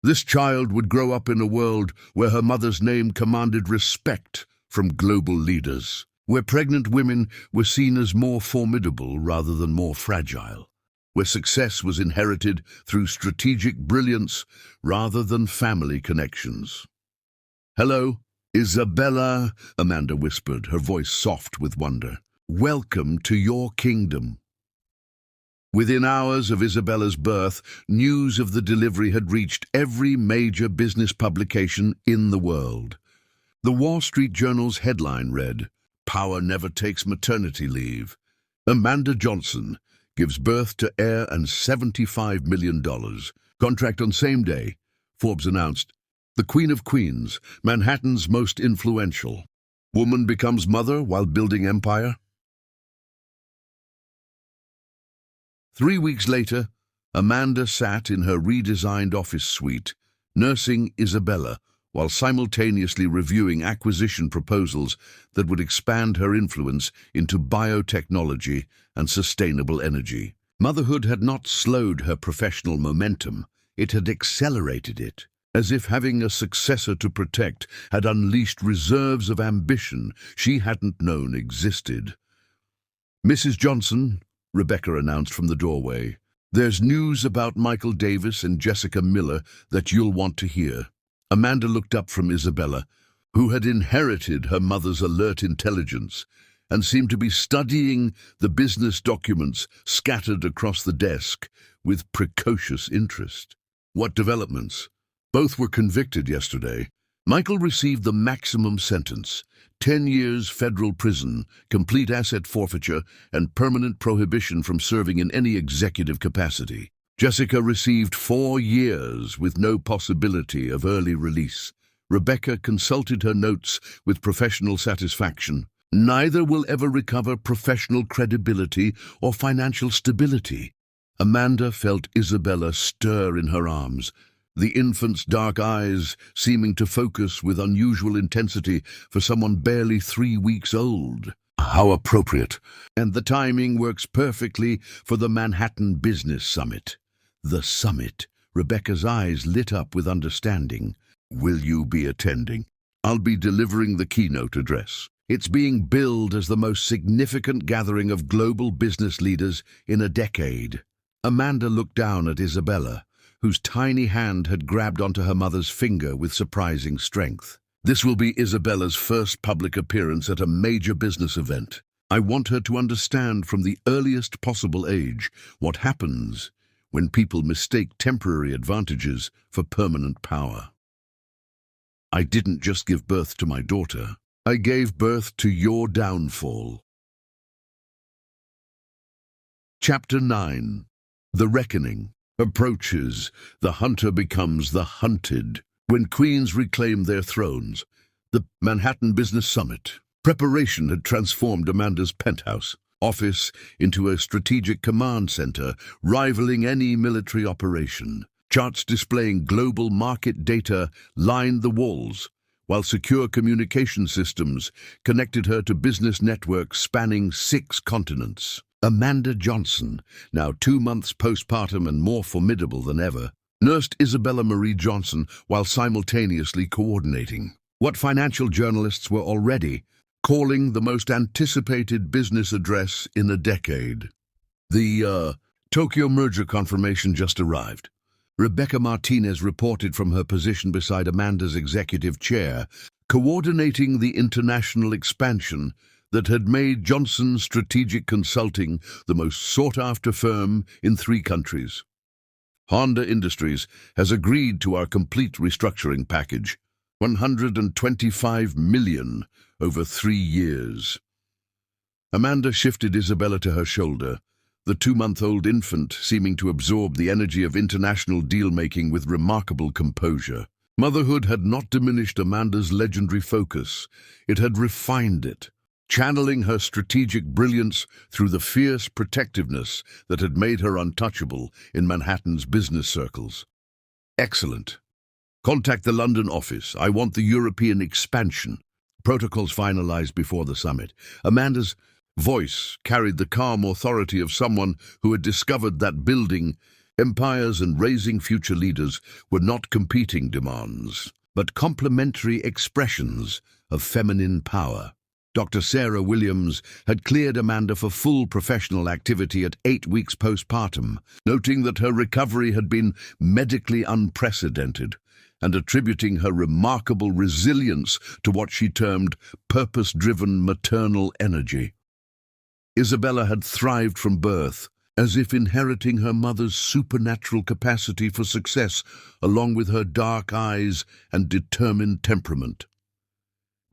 S1: This child would grow up in a world where her mother's name commanded respect from global leaders, where pregnant women were seen as more formidable rather than more fragile, where success was inherited through strategic brilliance rather than family connections. "Hello, Isabella," Amanda whispered, her voice soft with wonder. "Welcome to your kingdom." Within hours of Isabella's birth, news of the delivery had reached every major business publication in the world. The Wall Street Journal's headline read, "Power Never Takes Maternity Leave. Amanda Johnson gives birth to heir and $75 million. Contract on same day," Forbes announced. The Queen of Queens, Manhattan's most influential. Woman becomes mother while building empire? 3 weeks later, Amanda sat in her redesigned office suite, nursing Isabella, while simultaneously reviewing acquisition proposals that would expand her influence into biotechnology and sustainable energy. Motherhood had not slowed her professional momentum, it had accelerated it, as if having a successor to protect had unleashed reserves of ambition she hadn't known existed. "Mrs. Johnson," Rebecca announced from the doorway, "there's news about Michael Davis and Jessica Miller that you'll want to hear." Amanda looked up from Isabella, who had inherited her mother's alert intelligence and seemed to be studying the business documents scattered across the desk with precocious interest. "What developments?" "Both were convicted yesterday. Michael received the maximum sentence, 10 years federal prison, complete asset forfeiture, and permanent prohibition from serving in any executive capacity. Jessica received 4 years with no possibility of early release." Rebecca consulted her notes with professional satisfaction. "Neither will ever recover professional credibility or financial stability." Amanda felt Isabella stir in her arms, the infant's dark eyes seeming to focus with unusual intensity for someone barely 3 weeks old. "How appropriate. And the timing works perfectly for the Manhattan Business Summit." "The summit." Rebecca's eyes lit up with understanding. "Will you be attending?" "I'll be delivering the keynote address. It's being billed as the most significant gathering of global business leaders in a decade." Amanda looked down at Isabella, whose tiny hand had grabbed onto her mother's finger with surprising strength. "This will be Isabella's first public appearance at a major business event. I want her to understand from the earliest possible age what happens when people mistake temporary advantages for permanent power. I didn't just give birth to my daughter. I gave birth to your downfall." Chapter 9. The Reckoning. Approaches, the hunter becomes the hunted. When queens reclaim their thrones, the Manhattan Business Summit. Preparation had transformed Amanda's penthouse office into a strategic command center, rivaling any military operation. Charts displaying global market data lined the walls, while secure communication systems connected her to business networks spanning 6 continents. Amanda Johnson, now 2 months postpartum and more formidable than ever, nursed Isabella Marie Johnson while simultaneously coordinating what financial journalists were already calling the most anticipated business address in a decade. The Tokyo merger confirmation just arrived. Rebecca Martinez reported from her position beside Amanda's executive chair, coordinating the international expansion that had made Johnson Strategic Consulting the most sought-after firm in 3 countries. Honda Industries has agreed to our complete restructuring package, $125 million over 3 years. Amanda shifted Isabella to her shoulder, the 2-month-old infant seeming to absorb the energy of international deal-making with remarkable composure. Motherhood had not diminished Amanda's legendary focus, it had refined it, channeling her strategic brilliance through the fierce protectiveness that had made her untouchable in Manhattan's business circles. "Excellent. Contact the London office. I want the European expansion." Protocols finalized before the summit. Amanda's voice carried the calm authority of someone who had discovered that building Empires and raising future leaders were not competing demands, but complementary expressions of feminine power. Dr. Sarah Williams had cleared Amanda for full professional activity at 8 weeks postpartum, noting that her recovery had been medically unprecedented and attributing her remarkable resilience to what she termed purpose-driven maternal energy. Isabella had thrived from birth, as if inheriting her mother's supernatural capacity for success, along with her dark eyes and determined temperament.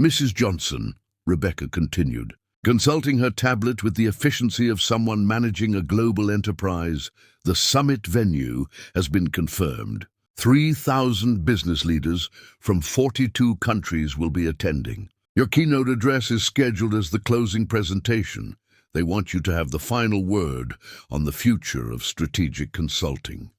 S1: "Mrs. Johnson," Rebecca continued, consulting her tablet with the efficiency of someone managing a global enterprise, "the summit venue has been confirmed. 3,000 business leaders from 42 countries will be attending. Your keynote address is scheduled as the closing presentation. They want you to have the final word on the future of strategic consulting."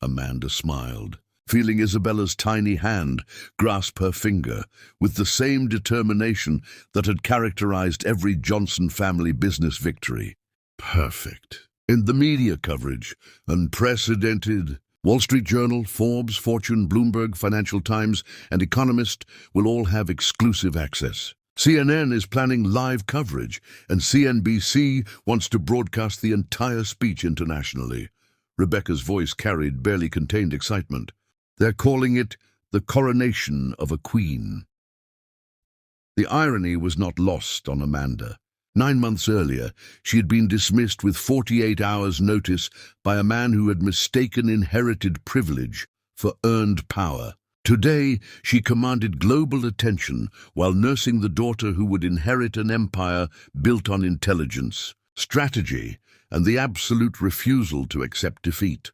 S1: Amanda smiled, feeling Isabella's tiny hand grasp her finger with the same determination that had characterized every Johnson family business victory. Perfect. In the media coverage, unprecedented. Wall Street Journal, Forbes, Fortune, Bloomberg, Financial Times, and Economist will all have exclusive access. CNN is planning live coverage, and CNBC wants to broadcast the entire speech internationally. Rebecca's voice carried barely contained excitement. They're calling it the coronation of a queen. The irony was not lost on Amanda. 9 months earlier, she had been dismissed with 48 hours' notice by a man who had mistaken inherited privilege for earned power. Today, she commanded global attention while nursing the daughter who would inherit an empire built on intelligence, strategy, and the absolute refusal to accept defeat.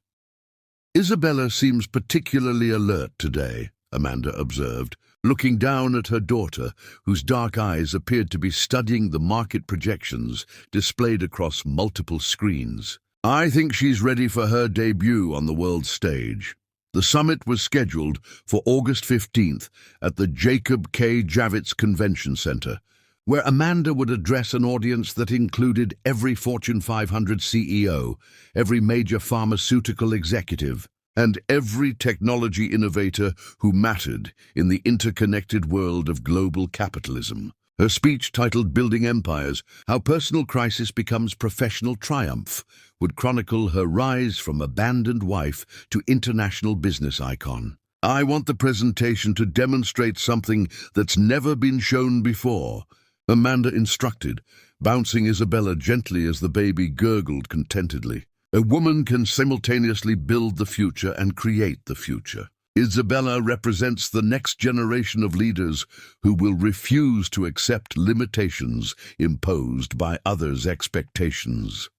S1: "Isabella seems particularly alert today," Amanda observed, looking down at her daughter, whose dark eyes appeared to be studying the market projections displayed across multiple screens. "I think she's ready for her debut on the world stage." The summit was scheduled for August 15th at the Jacob K. Javits Convention Center, where Amanda would address an audience that included every Fortune 500 CEO, every major pharmaceutical executive, and every technology innovator who mattered in the interconnected world of global capitalism. Her speech, titled "Building Empires: How Personal Crisis Becomes Professional Triumph," would chronicle her rise from abandoned wife to international business icon. "I want the presentation to demonstrate something that's never been shown before," Amanda instructed, bouncing Isabella gently as the baby gurgled contentedly. "A woman can simultaneously build the future and create the future. Isabella represents the next generation of leaders who will refuse to accept limitations imposed by others' expectations."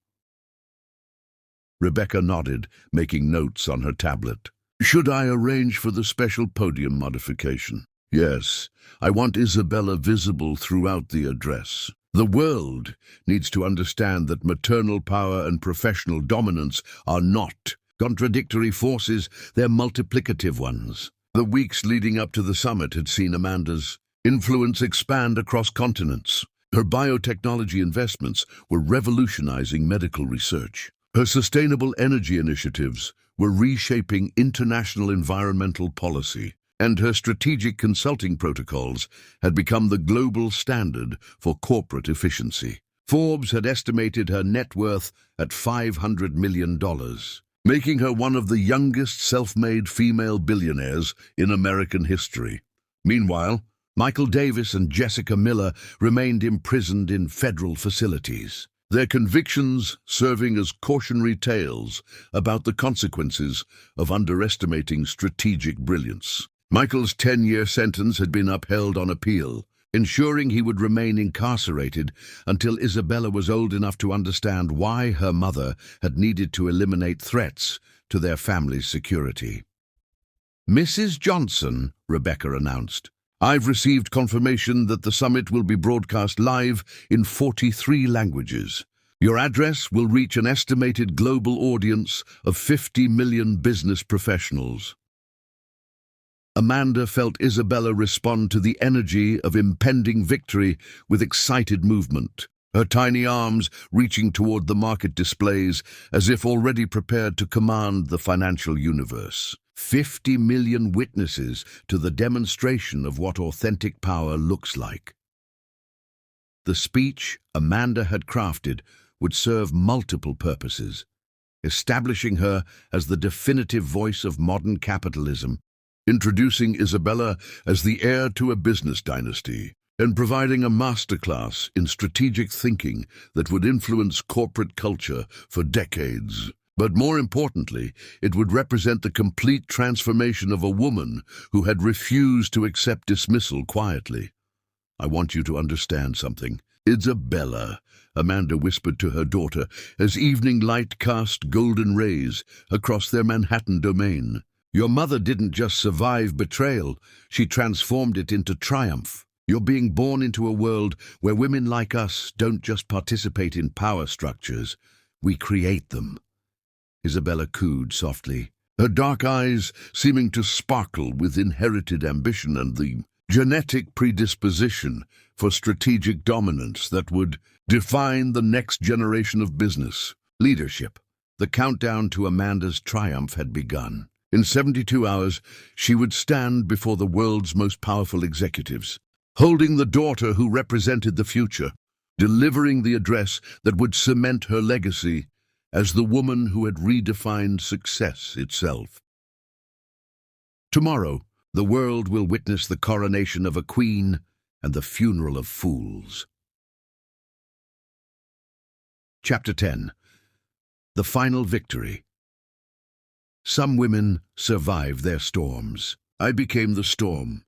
S1: Rebecca nodded, making notes on her tablet. "Should I arrange for the special podium modification?" "Yes, I want Isabella visible throughout the address. The world needs to understand that maternal power and professional dominance are not contradictory forces, they're multiplicative ones." The weeks leading up to the summit had seen Amanda's influence expand across continents. Her biotechnology investments were revolutionizing medical research. Her sustainable energy initiatives were reshaping international environmental policy, and her strategic consulting protocols had become the global standard for corporate efficiency. Forbes had estimated her net worth at $500 million. Making her one of the youngest self-made female billionaires in American history. Meanwhile, Michael Davis and Jessica Miller remained imprisoned in federal facilities, their convictions serving as cautionary tales about the consequences of underestimating strategic brilliance. Michael's 10-year sentence had been upheld on appeal, ensuring he would remain incarcerated until Isabella was old enough to understand why her mother had needed to eliminate threats to their family's security. "Mrs. Johnson," Rebecca announced, "I've received confirmation that the summit will be broadcast live in 43 languages. Your address will reach an estimated global audience of 50 million business professionals." Amanda felt Isabella respond to the energy of impending victory with excited movement. her tiny arms reaching toward the market displays as if already prepared to command the financial universe. 50 million witnesses to the demonstration of what authentic power looks like. The speech Amanda had crafted would serve multiple purposes, establishing her as the definitive voice of modern capitalism, introducing Isabella as the heir to a business dynasty, and providing a masterclass in strategic thinking that would influence corporate culture for decades. But more importantly, it would represent the complete transformation of a woman who had refused to accept dismissal quietly. "I want you to understand something. Isabella," Amanda whispered to her daughter as evening light cast golden rays across their Manhattan domain. "Your mother didn't just survive betrayal, she transformed it into triumph. You're being born into a world where women like us don't just participate in power structures, we create them." Isabella cooed softly, her dark eyes seeming to sparkle with inherited ambition and the genetic predisposition for strategic dominance that would define the next generation of business leadership. The countdown to Amanda's triumph had begun. In 72 hours, she would stand before the world's most powerful executives, holding the daughter who represented the future, delivering the address that would cement her legacy as the woman who had redefined success itself. Tomorrow, the world will witness the coronation of a queen and the funeral of fools. Chapter 10. The Final Victory. Some women survive their storms. I became the storm.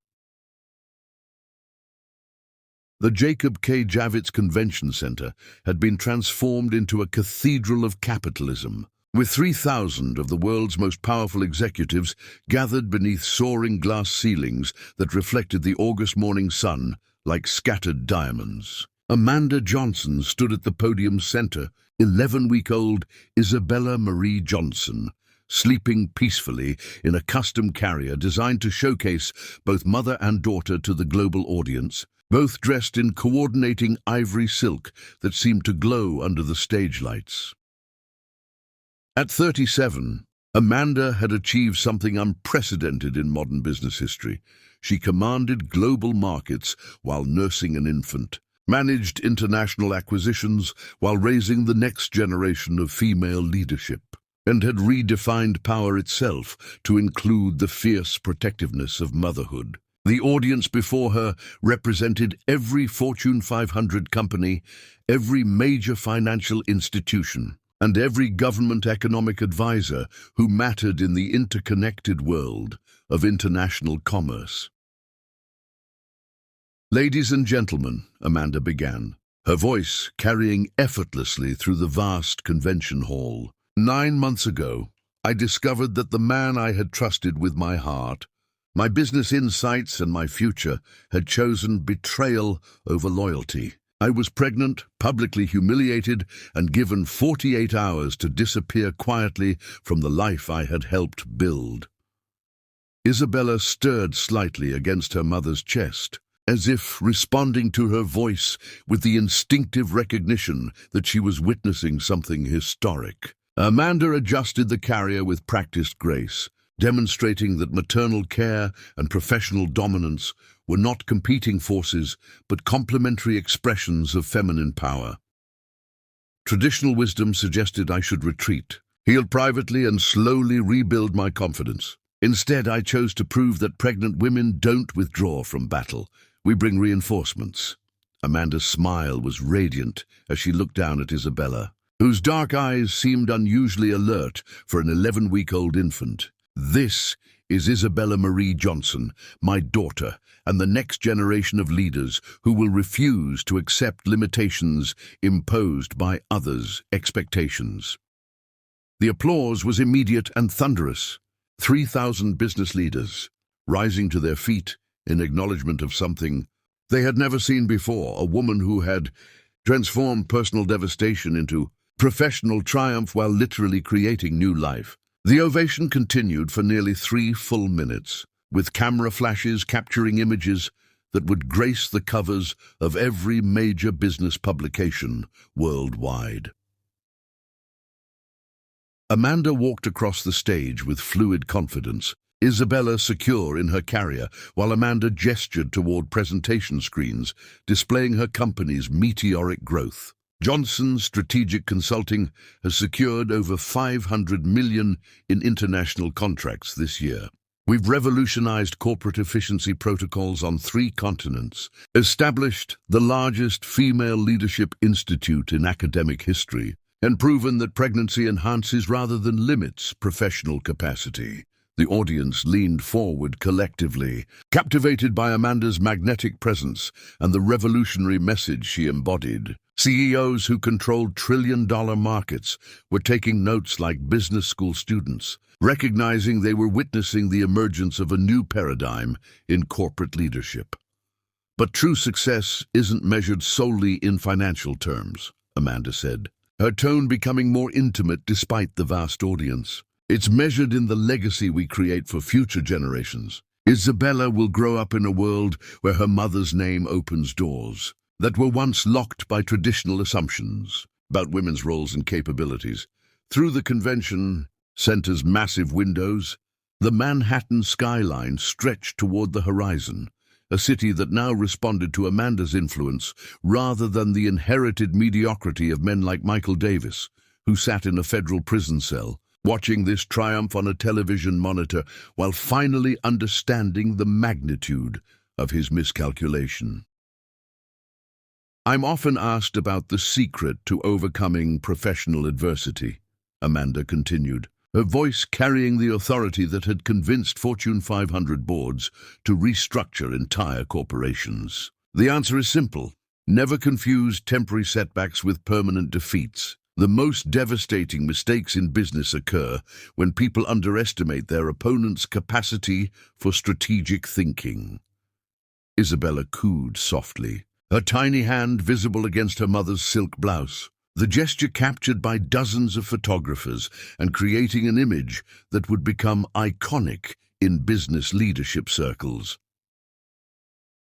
S1: The Jacob K. Javits Convention Center had been transformed into a cathedral of capitalism, with 3,000 of the world's most powerful executives gathered beneath soaring glass ceilings that reflected the August morning sun like scattered diamonds. Amanda Johnson stood at the podium's center, 11-week-old Isabella Marie Johnson, sleeping peacefully in a custom carrier designed to showcase both mother and daughter to the global audience, both dressed in coordinating ivory silk that seemed to glow under the stage lights. At 37, Amanda had achieved something unprecedented in modern business history. She commanded global markets while nursing an infant, managed international acquisitions while raising the next generation of female leadership, and had redefined power itself to include the fierce protectiveness of motherhood. The audience before her represented every Fortune 500 company, every major financial institution, and every government economic advisor who mattered in the interconnected world of international commerce. "Ladies and gentlemen," Amanda began, her voice carrying effortlessly through the vast convention hall. "9 months ago, I discovered that the man I had trusted with my heart, my business insights, and my future had chosen betrayal over loyalty. I was pregnant, publicly humiliated, and given 48 hours to disappear quietly from the life I had helped build." Isabella stirred slightly against her mother's chest, as if responding to her voice with the instinctive recognition that she was witnessing something historic. Amanda adjusted the carrier with practiced grace, demonstrating that maternal care and professional dominance were not competing forces, but complementary expressions of feminine power. Traditional wisdom suggested I should retreat, heal privately, and slowly rebuild my confidence. Instead, I chose to prove that pregnant women don't withdraw from battle. We bring reinforcements. Amanda's smile was radiant as she looked down at Isabella, whose dark eyes seemed unusually alert for an 11-week-old infant. "This is Isabella Marie Johnson, my daughter, and the next generation of leaders who will refuse to accept limitations imposed by others' expectations." The applause was immediate and thunderous. 3,000 business leaders, rising to their feet in acknowledgement of something they had never seen before, a woman who had transformed personal devastation into professional triumph while literally creating new life. The ovation continued for nearly 3 full minutes, with camera flashes capturing images that would grace the covers of every major business publication worldwide. Amanda walked across the stage with fluid confidence, Isabella secure in her carrier, while Amanda gestured toward presentation screens, displaying her company's meteoric growth. Johnson Strategic Consulting has secured over $500 million in international contracts this year. We've revolutionized corporate efficiency protocols on 3 continents, established the largest female leadership institute in academic history, and proven that pregnancy enhances rather than limits professional capacity. The audience leaned forward collectively, captivated by Amanda's magnetic presence and the revolutionary message she embodied. CEOs who controlled trillion-dollar markets were taking notes like business school students, recognizing they were witnessing the emergence of a new paradigm in corporate leadership. But true success isn't measured solely in financial terms, Amanda said, her tone becoming more intimate despite the vast audience. It's measured in the legacy we create for future generations. Isabella will grow up in a world where her mother's name opens doors that were once locked by traditional assumptions about women's roles and capabilities. Through the convention center's massive windows, the Manhattan skyline stretched toward the horizon, a city that now responded to Amanda's influence rather than the inherited mediocrity of men like Michael Davis, who sat in a federal prison cell, watching this triumph on a television monitor while finally understanding the magnitude of his miscalculation. I'm often asked about the secret to overcoming professional adversity, Amanda continued, her voice carrying the authority that had convinced Fortune 500 boards to restructure entire corporations. The answer is simple. Never confuse temporary setbacks with permanent defeats. The most devastating mistakes in business occur when people underestimate their opponent's capacity for strategic thinking. Isabella cooed softly, her tiny hand visible against her mother's silk blouse, the gesture captured by dozens of photographers and creating an image that would become iconic in business leadership circles.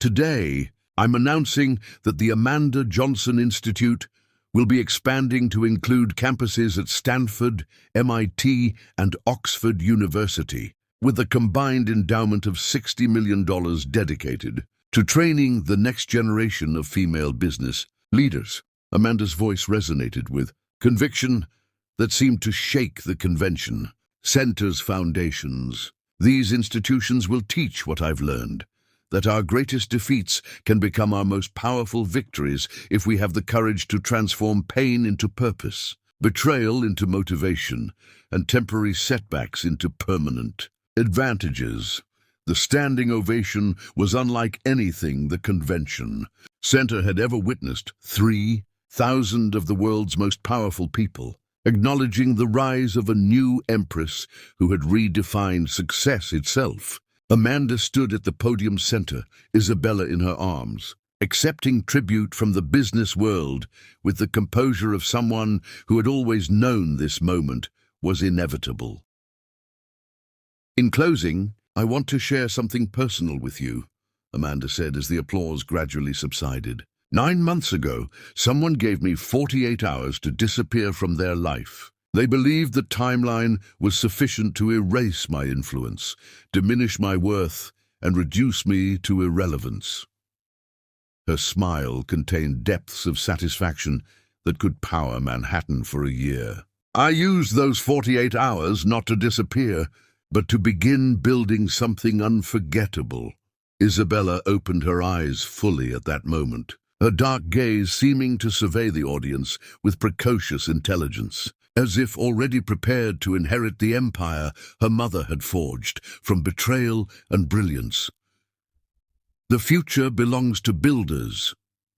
S1: Today, I'm announcing that the Amanda Johnson Institute will be expanding to include campuses at Stanford, MIT, and Oxford University, with a combined endowment of $60 million dedicated to training the next generation of female business leaders. Amanda's voice resonated with conviction that seemed to shake the convention. Center's foundations. These institutions will teach what I've learned, that our greatest defeats can become our most powerful victories if we have the courage to transform pain into purpose, betrayal into motivation, and temporary setbacks into permanent advantages. The standing ovation was unlike anything the convention center had ever witnessed. 3,000 of the world's most powerful people, acknowledging the rise of a new empress who had redefined success itself. Amanda stood at the podium center, Isabella in her arms, accepting tribute from the business world with the composure of someone who had always known this moment was inevitable. In closing, I want to share something personal with you, Amanda said as the applause gradually subsided. 9 months ago, someone gave me 48 hours to disappear from their life. They believed the timeline was sufficient to erase my influence, diminish my worth, and reduce me to irrelevance. Her smile contained depths of satisfaction that could power Manhattan for a year. I used those 48 hours not to disappear, but to begin building something unforgettable. Isabella opened her eyes fully at that moment, her dark gaze seeming to survey the audience with precocious intelligence, as if already prepared to inherit the empire her mother had forged from betrayal and brilliance. The future belongs to builders,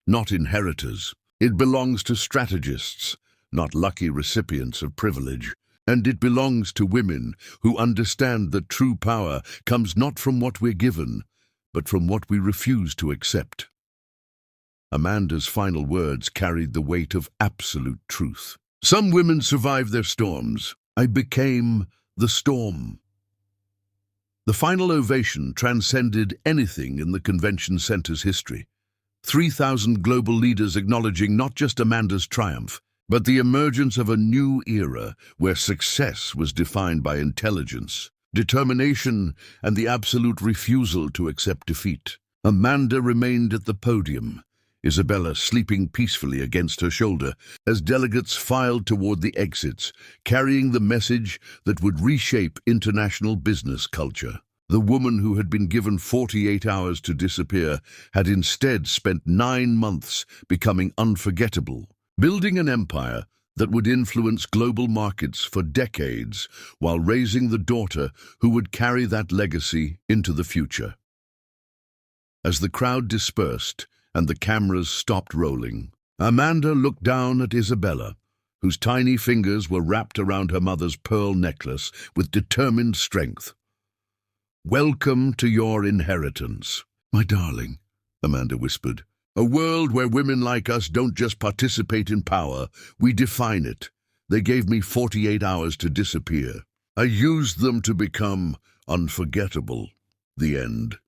S1: not inheritors. It belongs to strategists, not lucky recipients of privilege. And it belongs to women who understand that true power comes not from what we're given, but from what we refuse to accept. Amanda's final words carried the weight of absolute truth. Some women survive their storms. I became the storm. The final ovation transcended anything in the convention center's history. 3,000 global leaders acknowledging not just Amanda's triumph, but the emergence of a new era where success was defined by intelligence, determination, and the absolute refusal to accept defeat. Amanda remained at the podium, Isabella sleeping peacefully against her shoulder as delegates filed toward the exits, carrying the message that would reshape international business culture. The woman who had been given 48 hours to disappear had instead spent 9 months becoming unforgettable, building an empire that would influence global markets for decades while raising the daughter who would carry that legacy into the future. As the crowd dispersed and the cameras stopped rolling, Amanda looked down at Isabella, whose tiny fingers were wrapped around her mother's pearl necklace with determined strength. "Welcome to your inheritance, my darling," Amanda whispered. "A world where women like us don't just participate in power, we define it. They gave me 48 hours to disappear. I used them to become unforgettable." The end.